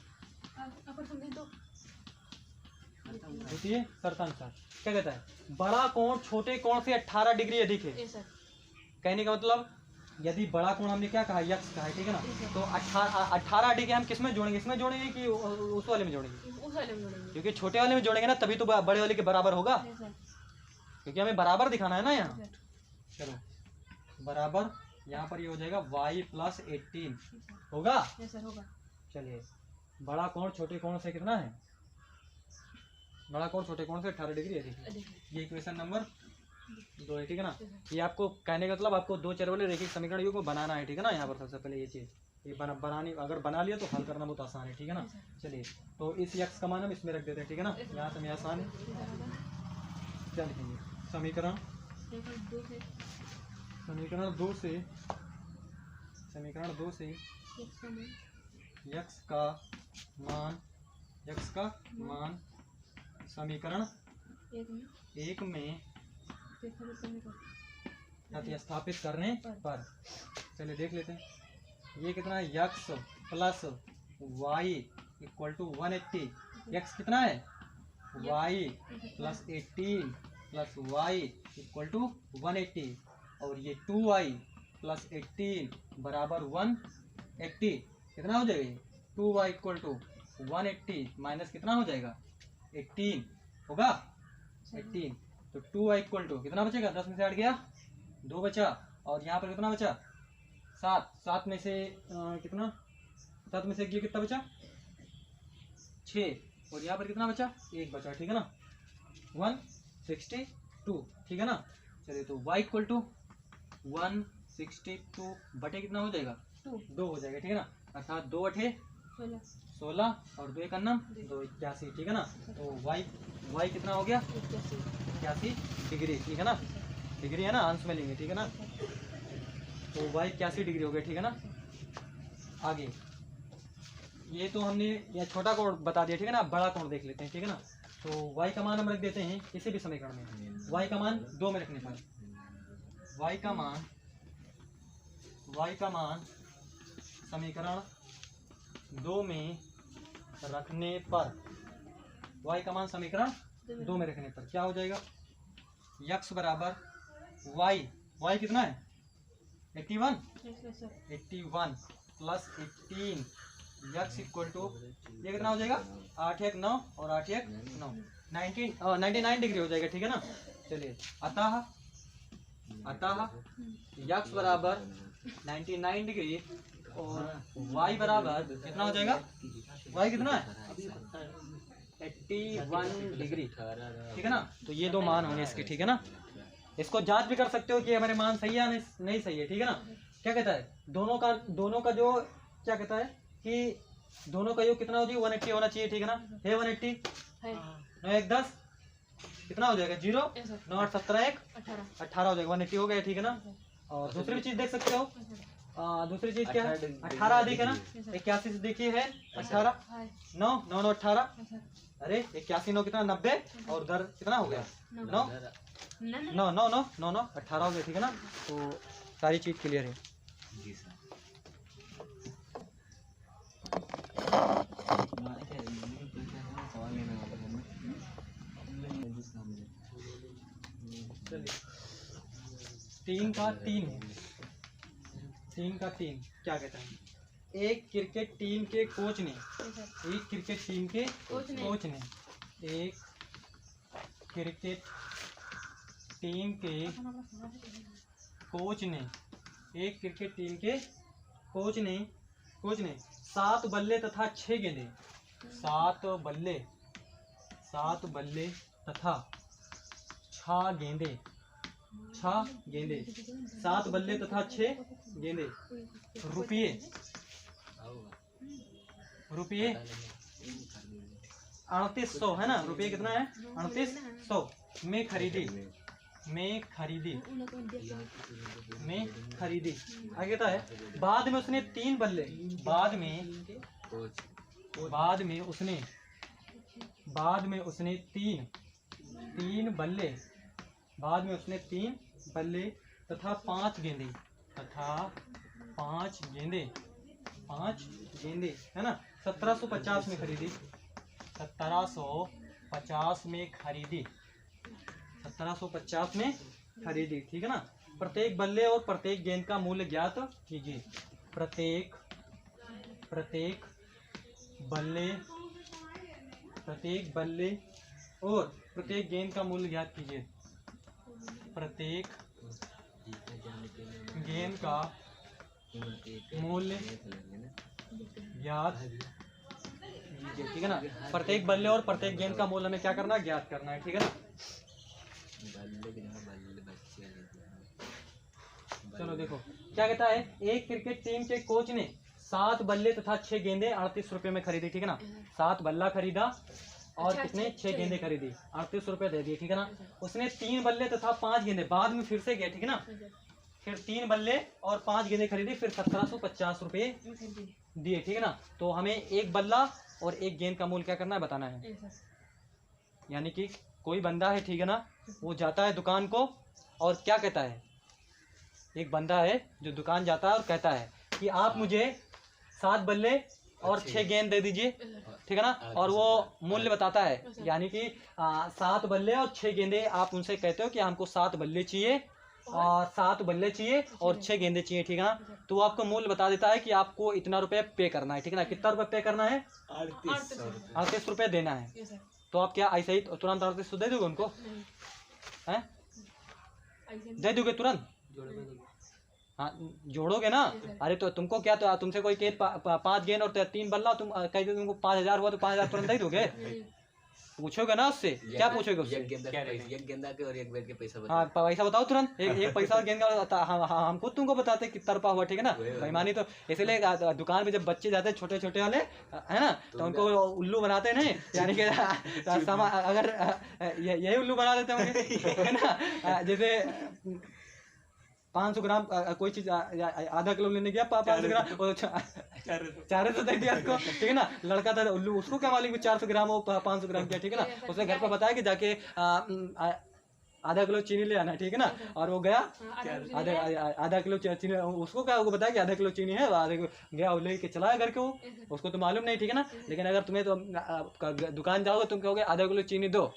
द्वितीय शर्तानुसार। क्या कहता है, बड़ा कोण छोटे कोण से 18 डिग्री अधिक है। कहने का मतलब यदि बड़ा कोण हमने क्या कहा, यक्स कहा है, ठीक है ना। तो 18 डिग्री हम किस में जोड़ेंगे, इसमें जोड़ेंगे कि उस वाले में जोड़ेंगे, क्योंकि छोटे वाले में जोड़ेंगे ना तभी तो बड़े वाले के बराबर होगा, क्योंकि हमें बराबर दिखाना है ना यहाँ। चलो बराबर, यहाँ पर ये हो जाएगा y प्लस 18 होगा। चलिए बड़ा कोण छोटे कोण से कितना है, बड़ा कोण छोटे कोण से 18 डिग्री अधिक है। ये इक्वेशन नंबर 2 है, ठीक है ना। ये आपको कहने का मतलब आपको दो चर वाले रैखिक समीकरण युग्म को बनाना है, ठीक है ना। यहाँ पर सबसे पहले ये चीज ये बनानी, अगर बना लिया तो हल करना बहुत आसान है, ठीक है ना। चलिए तो इस यक्स का मान हम इसमें रख देते हैं, ठीक है ना। यहाँ से आसान है, क्या लिखेंगे, समीकरण 2 से यक्स का मान समीकरण 1 में प्रतिस्थापित करने पर, चलिए देख लेते हैं। ये कितना है, x plus y equal to 180, x कितना है, y plus 18 plus y equal to 180, और ये 2y प्लस 18 बराबर 180, कितना हो जाएगा, 2y इक्वल टू 180 माइनस कितना हो जाएगा, 18 होगा, 18। तो 2y इक्वल टू कितना बचेगा, 10 में से हट गया 2 बचा, और यहाँ पर कितना बचा 7 में से कितना, 7 में से ये कितना बचा 6, और यहाँ पर कितना बचा 1 बचा, ठीक है ना, 162, ठीक है ना। चलिए तो y इक्वल टू 162 बटे कितना हो जाएगा 2 हो जाएगा, ठीक है ना। अर्थात 2 अठे 16 और 2 अन्नम 2 81, ठीक है ना। तो y कितना हो गया 81 डिग्री, ठीक है ना, डिग्री है ना, अंश में लेंगे, ठीक है ना। तो y 81 डिग्री हो गया, ठीक है ना। आगे ये तो हमने यह छोटा कोण बता दिया, ठीक है ना। बड़ा कोण देख लेते हैं, ठीक है ना। तो y का मान हम रख देते हैं किसी भी समीकरण में, y का मान 2 में रखने पर, y का मान समीकरण 2 में रखने पर, y का मान समीकरण 2 में रखने पर क्या हो जाएगा, x बराबर y कितना है 81 प्लस 18 x इक्वल टू ये कितना हो जाएगा 8 1 9 और 8 1 9 99 डिग्री हो जाएगा, ठीक है ना। चलिए अतः x बराबर 99 डिग्री और y बराबर कितना हो जाएगा, y कितना है 81 डिग्री, ठीक है ना। तो ये दो मान होंगे इसके, ठीक है ना। इसको जांच भी कर सकते हो कि हमारे मान सही है या नहीं सही है, ठीक है ना। क्या कहता है, दोनों का जो क्या कहता है कि दोनों का योग कितना हो जाएगा 180 होना चाहिए, ठीक है ना। है 180, 9 1 10 कितना हो जाएगा 0, 9 8 17 1 18 हो जाएगा, 180 हो गया, ठीक है ना। और दूसरी भी चीज देख सकते हो, दूसरी चीज क्या है 18 अधिक है ना, 81 से देखिए है 18 9 9 9 18, अरे 81 9 कितना 90, और उधर कितना हो गया 9 9 9 9 9 9 18 हो गया, ठीक है ना। तो सारी चीज क्लियर है। जी सर। चलिए 3 का 3 है, 3 का 3 क्या कहता है, एक क्रिकेट टीम के कोच ने, एक क्रिकेट टीम के कोच ने, एक क्रिकेट टीम के कोच ने, एक क्रिकेट टीम के कोच ने 7 बल्ले तथा 6 गेंदे, 7 बल्ले तथा 6 गेंदे, 7 बल्ले तथा 6 गेंदे, रुपये 3800 है ना, रुपये कितना है 3800 में खरीदी। आगे कहता है बाद में उसने 3 बल्ले, बाद में उसने 3 बल्ले तथा 5 गेंदे, 5 गेंदे है ना, 1750 में खरीदी, 1750 में खरीदी, ठीक है ना। प्रत्येक बल्ले और प्रत्येक गेंद का मूल्य ज्ञात कीजिए। प्रत्येक बल्ले और प्रत्येक गेंद का मूल्य ज्ञात कीजिए। प्रत्येक गेंद का मूल्य ज्ञात कीजिए, ठीक है ना। प्रत्येक बल्ले और प्रत्येक गेंद का मूल्य हमें क्या करना है, ज्ञात करना है, ठीक है ना। चलो देखो क्या कहता है, एक क्रिकेट टीम के कोच ने 7 बल्ले तथा 6 गेंदे 38 रुपए में खरीदी, ठीक है ना। 7 बल्ला खरीदा और कितने 6 गेंदे खरीदी, 38 रुपए दे दिए, ठीक है ना। उसने 3 बल्ले तथा 5 गेंदे, बाद में फिर से गया, ठीक है ना, फिर 3 बल्ले और 5 गेंदे खरीदी, फिर 1750 रुपए दिए, ठीक है ना। तो हमें एक बल्ला और एक गेंद का मूल्य क्या करना है, बताना है। यानी कि कोई बंदा है, ठीक है ना, वो जाता है दुकान को और क्या कहता है, एक बंदा है जो दुकान जाता है और कहता है कि आप मुझे 7 बल्ले और 6 गेंद दे दीजिए, ठीक है ना। और वो मूल्य बताता है, यानी कि 7 बल्ले और 6 गेंदे, आप उनसे कहते हो कि हमको 7 बल्ले चाहिए और 7 बल्ले चाहिए और 6 गेंदे चाहिए, ठीक है ना। तो वो आपको मूल्य बता देता है कि आपको इतना रुपए पे करना है, ठीक है ना। कितना रुपए पे करना है, 38 रुपए देना है। तो आप क्या ऐसे ही तुरंत 38 दे दोगे उनको, हैं, दे दोगे तुरंत? हाँ जोड़ोगे ना। अरे तो तुमको क्या, तो तुमसे कोई कहे 5 गेंद और 3 बल्ला, तुम कह दो तुमको 5000 हुआ तो 5000 तुरंत दे दोगे? पूछोगे ना उससे, क्या पूछोगे उससे, एक गेंदा के और एक बैट के पैसा हाँ पैसा बताओ तुरंत, एक पैसा और गेंद का। हम खुद तुमको बताते कितना रुपया हुआ, ठीक है ना। बेईमानी तो इसलिए दुकान पे जब बच्चे जाते हैं छोटे छोटे वाले, है ना, तो उनको उल्लू बनाते नहीं, यानी कि अगर यही उल्लू बना देते होंगे, है ना। जैसे 500 ग्राम कोई चीज आधा किलो लेने गया, 500 ग्राम 400 दे दिया उसको, ठीक है ना। लड़का था उल्लू, उसको क्या मालूम 400 ग्राम वो 500 ग्राम किया, ठीक है ना। उसने घर पर बताया कि जाके आधा किलो चीनी ले आना, ठीक है ना। और वो गया आधा किलो चीनी, उसको क्या वो बताया कि आधा किलो चीनी है, आधा किलो गया ले के चलाया घर के, वो उसको तो मालूम नहीं, ठीक है ना। लेकिन अगर तुम्हें तो दुकान जाओगे तुम कहोगे आधा किलो चीनी दो,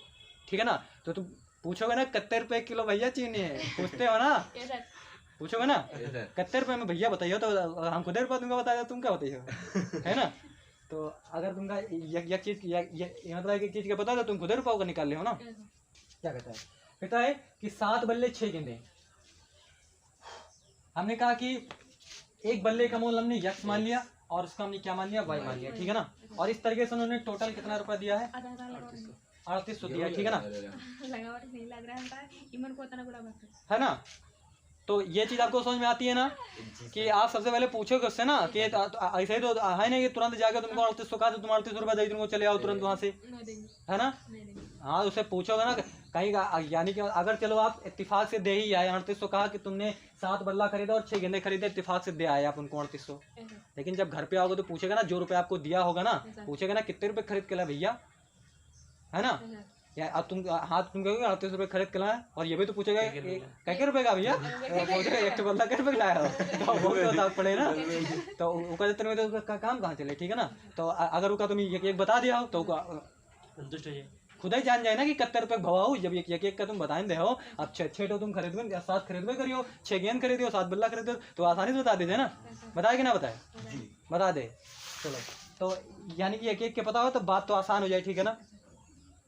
ठीक है ना, तो तुम पूछोगे ना कितने रुपए किलो भैया चीनी है, पूछते हो ना, पूछोगे ना कितने रुपए में भैया बताइए, तो हम खुद रुपये तुमको बताया, तुम क्या बताइए, है ना। तो अगर तुमका एक चीज मतलब एक चीज का पता तो तुम खुद रुपये का निकाल ले हो ना। क्या कहता है कि 7 बल्ले 6 गेंदे, हमने कहा कि एक बल्ले का मूल्य हमने यक्स मान लिया और उसका हमने क्या मान लिया, वाई मान लिया, ठीक है ना। और इस तरीके से उन्होंने टोटल कितना रुपया दिया है, 3800 दिया, ठीक है ना, है ना। तो ये चीज आपको समझ में आती है ना, कि आप सबसे पहले पूछोगे उससे ना कि ऐसे ही तो है नहीं कि तुरंत जाकर तुमको 3800 कहा तो तुम 3800 रुपये दे तुमको चले आओ तुरंत वहाँ से, है ना। हाँ उससे पूछोगे ना कहीं, यानी कि अगर चलो आप इत्तेफाक से दे ही आए, 3800 कहा कि तुमने 7 बल्ला खरीदा और 6 गेंदे खरीदे, इत्तेफाक से दे आए आप उनको 3800। लेकिन जब घर पे आओगे तो पूछेगा ना, जो रुपये आपको दिया होगा ना, पूछेगा ना कितने रुपये खरीद के ला भैया, है ना। या अब तुम हाथ तुम कहोगे 38 रुपये खरीद के लाए, और ये भी तो पूछेगा क्या रुपए का भैया, पूछेगा एक तो बंदा क्या रुपये लाया हो, तो वो तो बता पड़े ना। तो वो कहते तुम्हें तो काम कहाँ चले, ठीक है ना। तो अगर उसका तुम एक बता दिया हो तो संतुष्ट है, खुद ही जान जाए ना कि कितने रुपए भवाओ। जब एक एक का तुम बताएं दे हो, अब 6 तो तुम खरीदबे या 7 खरीदबे करियो, 6 गेंद खरीदियो, 7 बल्ला खरीदियो, तो आसानी से बता दीजिए ना। बताए कि ना बताए? बता दे। चलो, तो यानी कि एक एक के पता हो तो बात तो आसान हो जाए, ठीक है ना,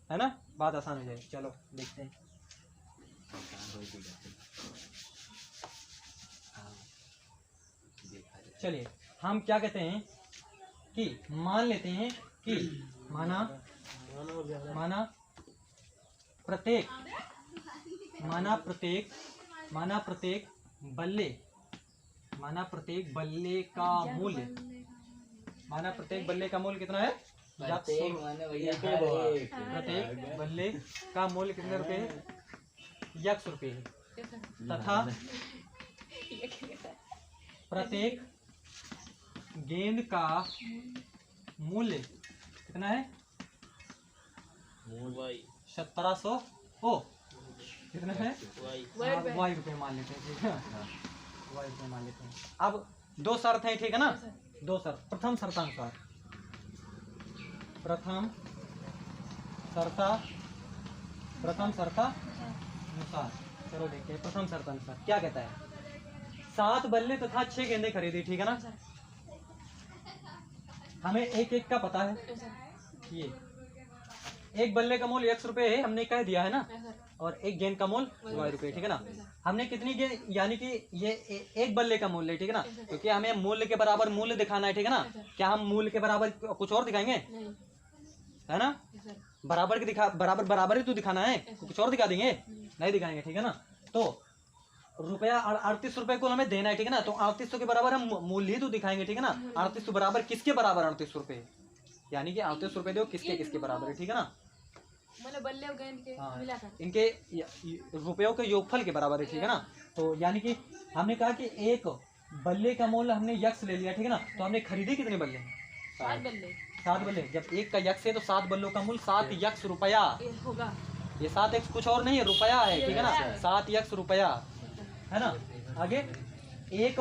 है ना, बात आसान हो जाए। चलो देखते हैं। चलिए हम क्या कहते हैं कि मान लेते हैं कि माना प्रत्येक बल्ले का मूल्य, प्रत्येक बल्ले का मूल्य कितना है? प्रत्येक बल्ले का मूल्य कितने रुपए है? X रुपए है। तथा प्रत्येक गेंद का मूल्य कितना है? 1700 ओ कितना है? वाई रुपए मान लेते हैं, ठीक है, वाई रुपए मान लेते हैं। अब 2 शर्त है, ठीक है ना, 2 शर्त। प्रथम शर्तानुसार चलो देखते हैं। प्रथम शर्तानुसार क्या कहता है? 7 बल्ले तथा 6 गेंदे खरीदी, ठीक है ना। हमें एक एक का पता है। ये एक बल्ले का मूल्य X रुपए है, हमने कह दिया है ना, और एक गेंद का मूल्य Y रुपए, ठीक है ना। हमने कितनी गेंद, यानी कि ये एक बल्ले का मूल्य है, ठीक है ना, क्योंकि हमें मूल्य के बराबर मूल्य दिखाना है, ठीक है ना। क्या हम मूल्य के बराबर कुछ और दिखाएंगे? है ना, बराबर के बराबर ही तो दिखाना है, कुछ और दिखा देंगे? नहीं दिखाएंगे, ठीक है ना। तो रुपया 38 रुपए को हमें देना है, ठीक है ना, तो 3800 के बराबर हम मूल्य ही तो दिखाएंगे, ठीक है ना। 3800 बराबर किसके बराबर? 38 रुपए, यानी कि 38 रुपए दो किसके किसके बराबर है, ठीक है ना। मतलब बल्ले और गेंद के मिलाकर इनके रुपयों के योगफल के बराबर है, ठीक है ना। तो यानी कि हमने कहा कि एक बल्ले का मूल्य हमने X ले लिया, ठीक है ना। तो हमने खरीदे कितने बल्ले? 7 बल्ले। 7 बल्ले। जब एक का X है तो 7 बल्लों का मूल्य 7X रुपया होगा। ये 7X कुछ और नहीं है, रुपया है, ठीक है ना, 7X रुपया, है ना। आगे एक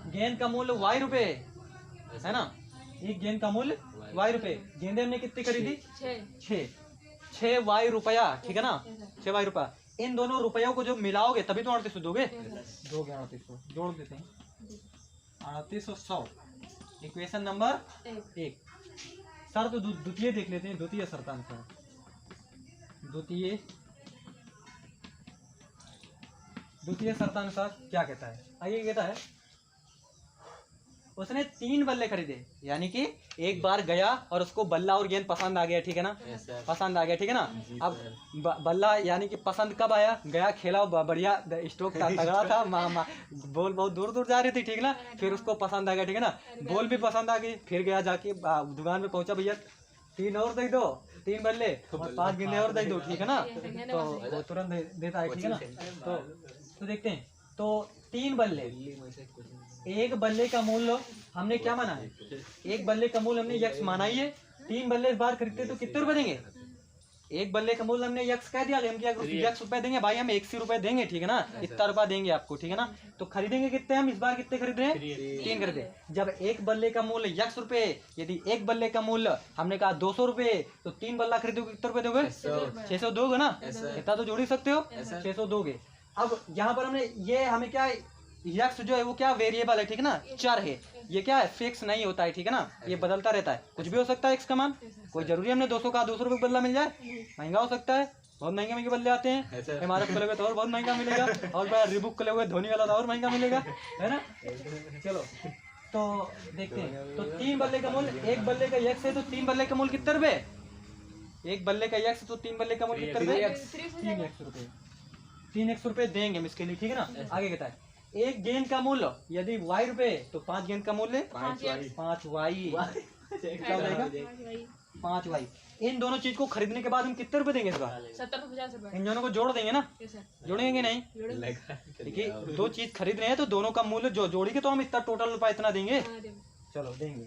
गेंद का मूल्य Y रुपए, है ना, एक गेंद का मूल्य Y रुपए। गेंदे हमने कितनी खरीदी? 6 Y रुपया, ठीक है ना, 6 Y रुपया। इन दोनों रुपयों को जो मिलाओगे तभी तो 3800 दोगे। 3800 जोड़ देते हैं, 3800। Equation number 1। शर्त द्वितीय देख लेते हैं, द्वितीय शर्तानुसार। द्वितीय शर्तानुसार क्या कहता है? आइए, कहता है उसने 3 बल्ले खरीदे, यानी कि एक बार गया और उसको बल्ला और गेंद पसंद आ गया, ठीक है ना, पसंद आ गया, ठीक है ना। अब बल्ला यानी कि पसंद कब आया? गया, खेला, बढ़िया स्ट्रोक था, तगड़ा था, बॉल बहुत दूर दूर जा रही थी, ठीक है ना। फिर उसको पसंद आ गया, ठीक है ना, बॉल भी पसंद आ गई। फिर गया, जाके दुकान में पहुंचा, भैया 3 और दे दो, 3 बल्ले और 5 गेंदे और दे दो, ठीक है ना। तो वो तुरंत देता है, ठीक है ना। तो देखते हैं, तो 3 बल्ले, एक बल्ले का मूल्य हमने क्या माना है? एक बल्ले का मूल्य हमने X माना ही है। 3 बल्ले इस बार खरीदते तो कितने रुपए देंगे? एक बल्ले का मूल्य हमने X कह दिया, हम क्या X रुपए देंगे भाई, हम 100 रुपए देंगे, ठीक है ना, इतना रुपया देंगे आपको, ठीक है ना। तो खरीदेंगे कितने? हम इस बार कितने खरीद रहे हैं? 3 खरीदे। जब एक बल्ले का मूल्य X रुपए, यदि एक बल्ले का मूल्य हमने कहा 200 रुपए, तो 3 बल्ला खरीदोगे कितने रुपए दोगे? 600 दोगे ना, इतना तो जोड़ ही सकते हो, 600 दोगे। अब यहाँ पर हमने ये हमें क्या X जो है वो क्या वेरिएबल है, ठीक है ना, चर है। ये क्या है? फिक्स नहीं होता है, ठीक है ना, ये बदलता रहता है, कुछ भी हो सकता है X का मान। कोई जरूरी हमने 200 का 200 रुपये बल्ला मिल जाए? महंगा हो सकता है, बहुत महंगे महंगे बल्ले आते हैं। MRF कले हुए तो और बहुत महंगा मिलेगा, और रिबुक कले हुए धोनी वाला तो और महंगा मिलेगा, है ना। चलो तो देखते हैं। तो 3 बल्ले का मूल्य, एक बल्ले का X है तो 3 बल्ले का मूल्य कितने रुपए? एक बल्ले का X तो 3 बल्ले का मूल्य कितने रुपए? 3X रुपए। 3X रुपए देंगे हम इसके लिए, ठीक है ना। आगे कहता है एक गेंद का मूल्य यदि Y रुपए तो 5 गेंद का मूल्य 5Y क्या हो जाएगा? 5Y। इन दोनों चीज को खरीदने के बाद हम कितने रुपए देंगे इस बार? 70-50 रुपए। इन दोनों को जोड़ देंगे ना, जोड़ेंगे नहीं? देखिए 2 चीज खरीद रहे हैं तो दोनों का मूल्य जो जोड़ेंगे तो हम इतना टोटल रुपया इतना देंगे। चलो देंगे।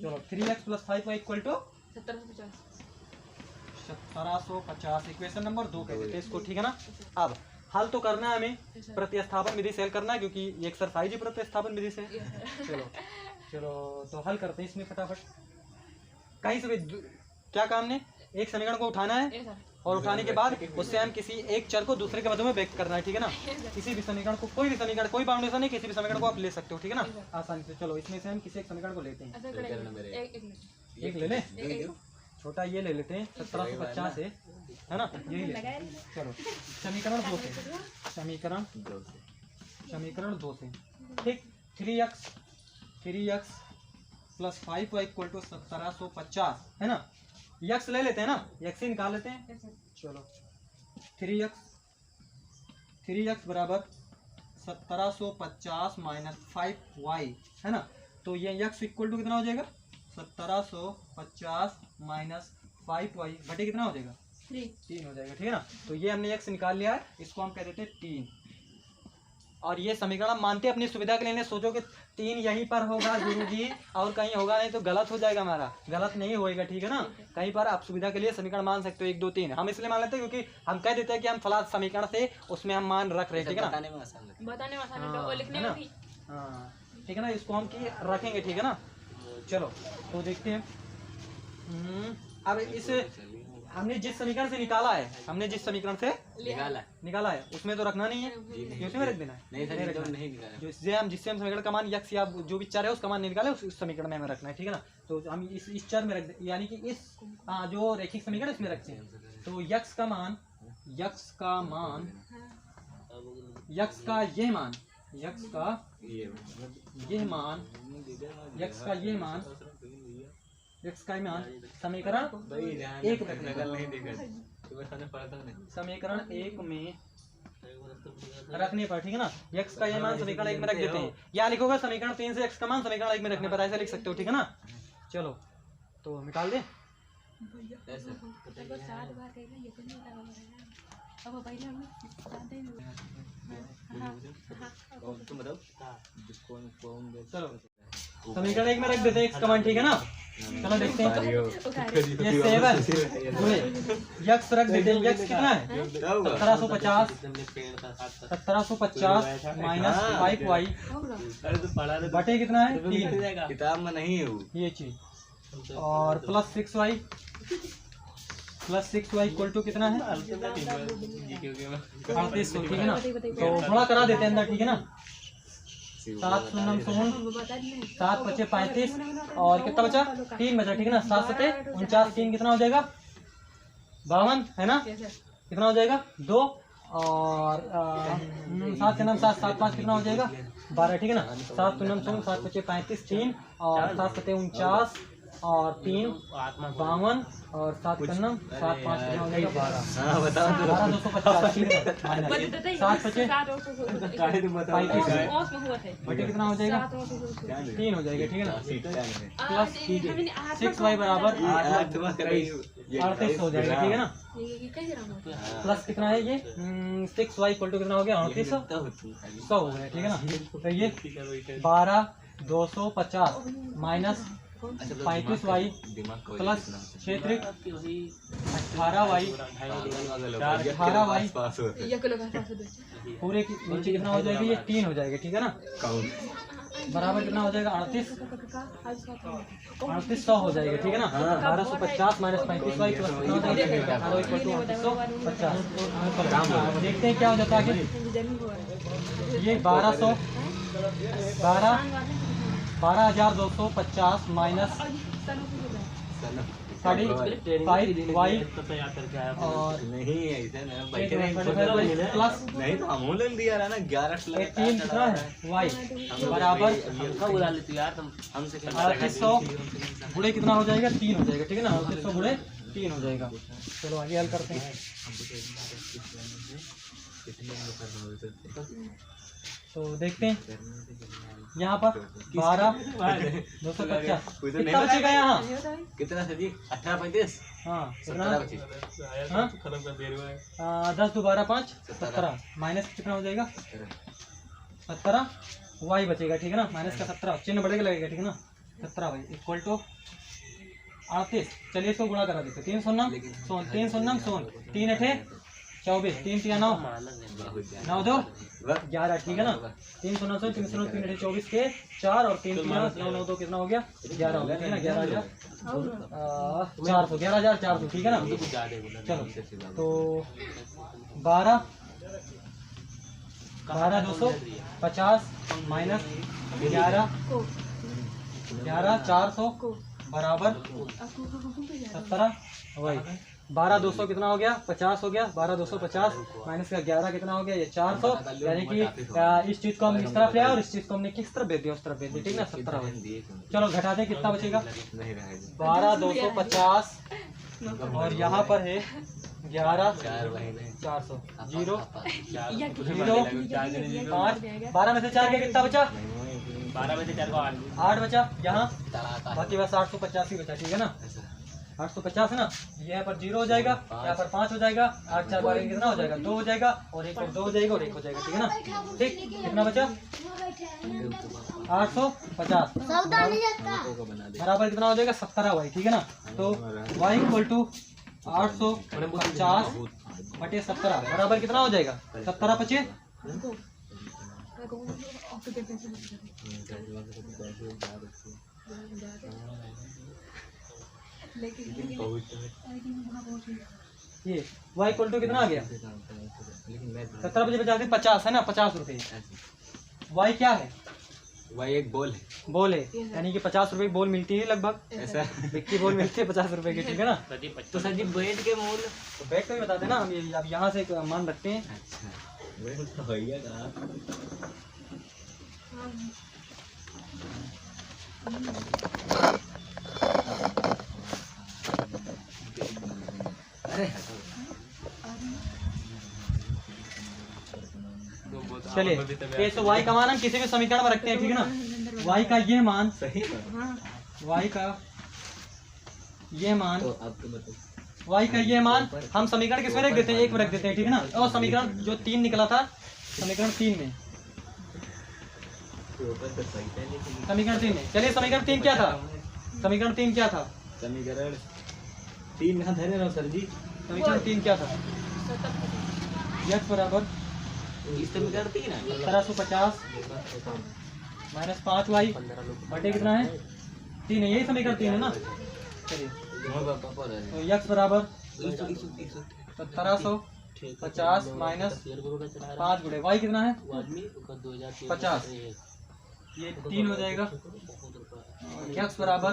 चलो 3X + 5Y = 1750। इक्वेशन नंबर 2 कहते हैं इसको, ठीक है ना। अब हल तो करना है हमें, प्रतिस्थापन विधि से हल करना है, क्योंकि ये एक्सरसाइज ही प्रतिस्थापन विधि से। चलो तो हल करते हैं इसमें फटाफट। कहीं से भी क्या काम ने एक समीकरण को उठाना है ये सर और उठाने के बाद उससे हम किसी एक चर को दूसरे के मध्य में व्यक्त करना है, ठीक है ना। किसी भी समीकरण को, कोई भी समीकरण, कोई बाउंडेशन नहीं, किसी भी समीकरण को आप ले सकते हो, ठीक है ना, आसानी से। चलो इसमें से हम किसी एक समीकरण को लेते हैं। ऐसा करेंगे एक मिनट एक ले लें, छोटा ये ले लेते हैं, 1750 है ना, यही ले। चलो समीकरण 2 से, समीकरण 2 से, ठीक। 3x plus 5y equal to 1750 है ना। यक्स ले लेते हैं ना, यक्स ही निकाल लेते हैं। चलो 3x बराबर 1750 माइनस 5y है ना। तो ये यक्स इक्वल टू कितना हो जाएगा, 1750 माइनस 5y बटे कितना हो जाएगा, 3 हो जाएगा, ठीक है ना। तो ये हमने यक्स निकाल लिया है, इसको हम कह देते हैं 3। और ये समीकरण हम मानते हैं अपनी सुविधा के लिए, सोचो कि 3 यहीं पर होगा गुरुजी और कहीं होगा नहीं तो गलत हो जाएगा, हमारा गलत नहीं होएगा, ठीक है ना। कहीं पर आप सुविधा के लिए समीकरण मान सकते हो 1 2 3। हम इसलिए मान लेते हैं क्योंकि हम कह देते हैं कि हम फला समीकरण से उसमें हम मान रख रहे हैं, ठीक है ना। बताने में आसान लगता बताने में आसान है हाँ, और लिखने है ना? में भी। हाँ ठीक है ना, इसको हम की रखेंगे, ठीक है ना। चलो तो देखते हैं। अब इस हमने जिस समीकरण से निकाला है, हमने जिस समीकरण से निकाला है उसमें तो रखना नहीं है, ये उसी में रख देना है। नहीं सर, नहीं ये रखना तो है। नहीं निकाला। जिससे हम समीकरण का मान यक्स या जो भी चर है उसका मान नहीं निकाले, उस समीकरण में हमें रखना है, ठीक है ना। तो हम इस चर में रख दे, यानी कि इस जो रैखिक समीकरण इसमें रखते हैं। तो यक्स का मान यक्स का ये मान यक्स का ये मान समीकरण एक में समीकरण 1 में रखने पर, ठीक है ना। यक्स का ये मान समीकरण 1 में रख देते हैं, या लिखोगे समीकरण 3 से यक्स का मान समीकरण 1 में रखने पर, ऐसा लिख सकते हो, ठीक है ना। चलो तो निकाल दे। लगभग 7 बार कहेगा ये तो नहीं लगा रहेगा। अब पहले हमने तुम बताओ। चलो समीकरण 1 में रख देते हैं x का मान, ठीक है ना। चलो देखते हैं, ये 7 गुणे यक्स रख देते हैं। यक्स कितना है, 1750 माइनस 5y बटे कितना है, 3। किताब में नहीं है वो। ये चीज और प्लस 6y इक्वल टू कितना है, 3800, ठीक है ना। तो थोड़ा करा देते हैं अंदर, ठीक है ना। 7 शून्य 7 बचे 35 और कितना बचा, 3 बचा, ठीक है ना। 7 7 49, 3 कितना हो जाएगा, 52 है ना। कितना हो जाएगा 2 और 7 7 7 7 5 कितना हो जाएगा 12, ठीक है ना। 7 शून्य 7 बचे 35 3 और 7 7 49 और 3 52 और 7 7 5 कितना हो जाएगा 12। हाँ बताओ। 12,250, ठीक है ना। 7 बचे 35 बटे कितना हो जाएगा 3 हो जाएगा, ठीक है ना। प्लस 6y बराबर 38 हो जाएगा, ठीक है ना। प्लस कितना है ये 6y इक्वल टू कितना हो गया 3800 हो गया, ठीक है ना। तो ये 12,250 minus 35y plus 18y 18y पूरे नीचे कितना हो जाएगा, ये 3 हो जाएगा, ठीक है ना। बराबर कितना हो जाएगा 3800 हो जाएगा, ठीक है ना। 1250 माइनस 35y प्लस कितना हो जाएगा 1850। देखते हैं क्या हो जाता है। ये 12,250 माइनस 5y और नहीं ऐसे ना प्लस नहीं तो हम ले लिया ना 11 18 कितना है y बराबर 3800 गुणे कितना हो जाएगा 3 हो जाएगा, ठीक है ना। 3800 गुणे 3 हो जाएगा। चलो आगे हल करते हैं। तो देखते हैं यहाँ पर 12,250 कितना बचेगा यहाँ, कितना सर जी 18 हाँ कितना 35 10 2 12 5 17 माइनस कितना हो जाएगा 17 y बचेगा, ठीक है ना। माइनस का 17 चिन्ह बढ़ेगा लगेगा, ठीक है ना। 17y equal to 38। चलिए इसको गुणा करा देते 3 शून्य 3 8 24, 3 3 9, बहुत 9 2 11, ठीक है ना। 3 9 3 3 24 के 4 और 3 3 9 9 2 कितना हो गया 11 हो गया, ठीक है ना। 11,000 400, 11,400, ठीक है ना। कुछ ज्यादा बोला चलो तो 12 250 माइनस 11 400 बराबर 17, वही 12 200 कितना हो गया 50 हो गया। 12 250 माइनस का 11 कितना हो गया ये 400, यानी कि इस चीज को हम इस तरफ ले आए और इस चीज को हमने किस तरफ भेज दिया उस तरफ भेज दिया, ठीक ना। 17 हो गया। चलो घटा दें कितना बचेगा 12 250 और यहाँ पर है 11 400 0 0 5, 12 में से 4 के कितना बचा 12 में से 4 को 8 बचा। यहाँ बाकी बस 885 बचा, ठीक है ना। 850 है ना, यहाँ पर 0 हो जाएगा, यहाँ पर 5 हो जाएगा, 8 4 12 कितना हो जाएगा 2 हो जाएगा और एक और 2 हो जाएगा और 1 हो जाएगा, ठीक है ना। ठीक, कितना बचा 850 बराबर कितना हो जाएगा 17 वाई, ठीक है ना। तो y इक्वल टू 850 बटे 17 बराबर कितना हो जाएगा 17 25 ये y इक्वल टू कितना आ गया 17 बजे 50 है ना 50 रुपए। y क्या है वही एक बॉल है बॉल है, यानी कि 50 रुपए की बॉल मिलती है लगभग, ऐसा विक्की बॉल मिलती है 50 रुपए की, ठीक है ना। तो सर जी बैट के मूल तो बैग का भी बताते हैं ना हम, ये अब यहाँ से एक मान रखते हैं। अच्छा बैट तो भैया का अरे चलिए ये तो y का मान हम किसी भी समीकरण में रखते हैं, ठीक है ना। y का ये मान सही y का ये मान तो अब तो मतलब y का ये मान हम समीकरण किसमें रख देते हैं 1 में रख देते हैं, ठीक है ना। और समीकरण जो 3 निकला था समीकरण 3 में, ऊपर तो सही था लेकिन समीकरण 3 में। चलिए समीकरण 3 क्या था, समीकरण 3 क्या था, समीकरण 3 कहाँ धरे रहो सर जी समीकरण 3 क्या था x बराबर इस समीकरण 3 है 1750 माइनस 5y बटे कितना है 3 है, यही समीकरण 3 है ना। चलिए तो x बराबर 1750 माइनस 5 गुणे y कितना है 50, ये 3 हो जाएगा। x बराबर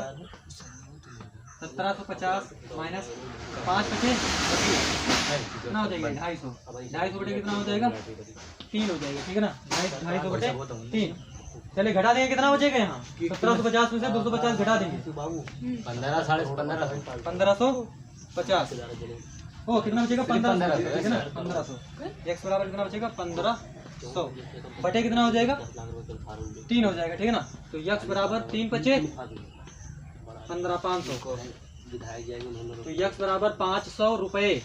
1750 माइनस 5 बचे कितना हो जाएगा 250 बटे कितना हो जाएगा 3 हो जाएगा, ठीक है ना। 250 बटे 3। चलिए घटा देंगे कितना बचेगा यहाँ 1750 में से 250 घटा देंगे 1550 ओ कितना बचेगा 1500, ठीक है ना 1500। x बराबर कितना बचेगा 1500 बटे कितना हो जाएगा 3 हो जाएगा, ठीक है ना। तो x बराबर 3 बचे 15,500 तो x बराबर 500 रुपए।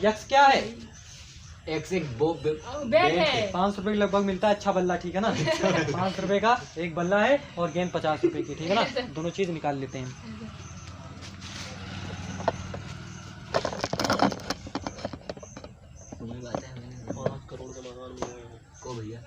x क्या है एक एक बो बैट है 500 रुपए लगभग मिलता है, अच्छा बल्ला, ठीक है ना। 500 रुपए का एक बल्ला है और गेंद 50 रुपए की, ठीक है ना। दोनों चीज निकाल लेते हैं। करोड़ का मकान को भैया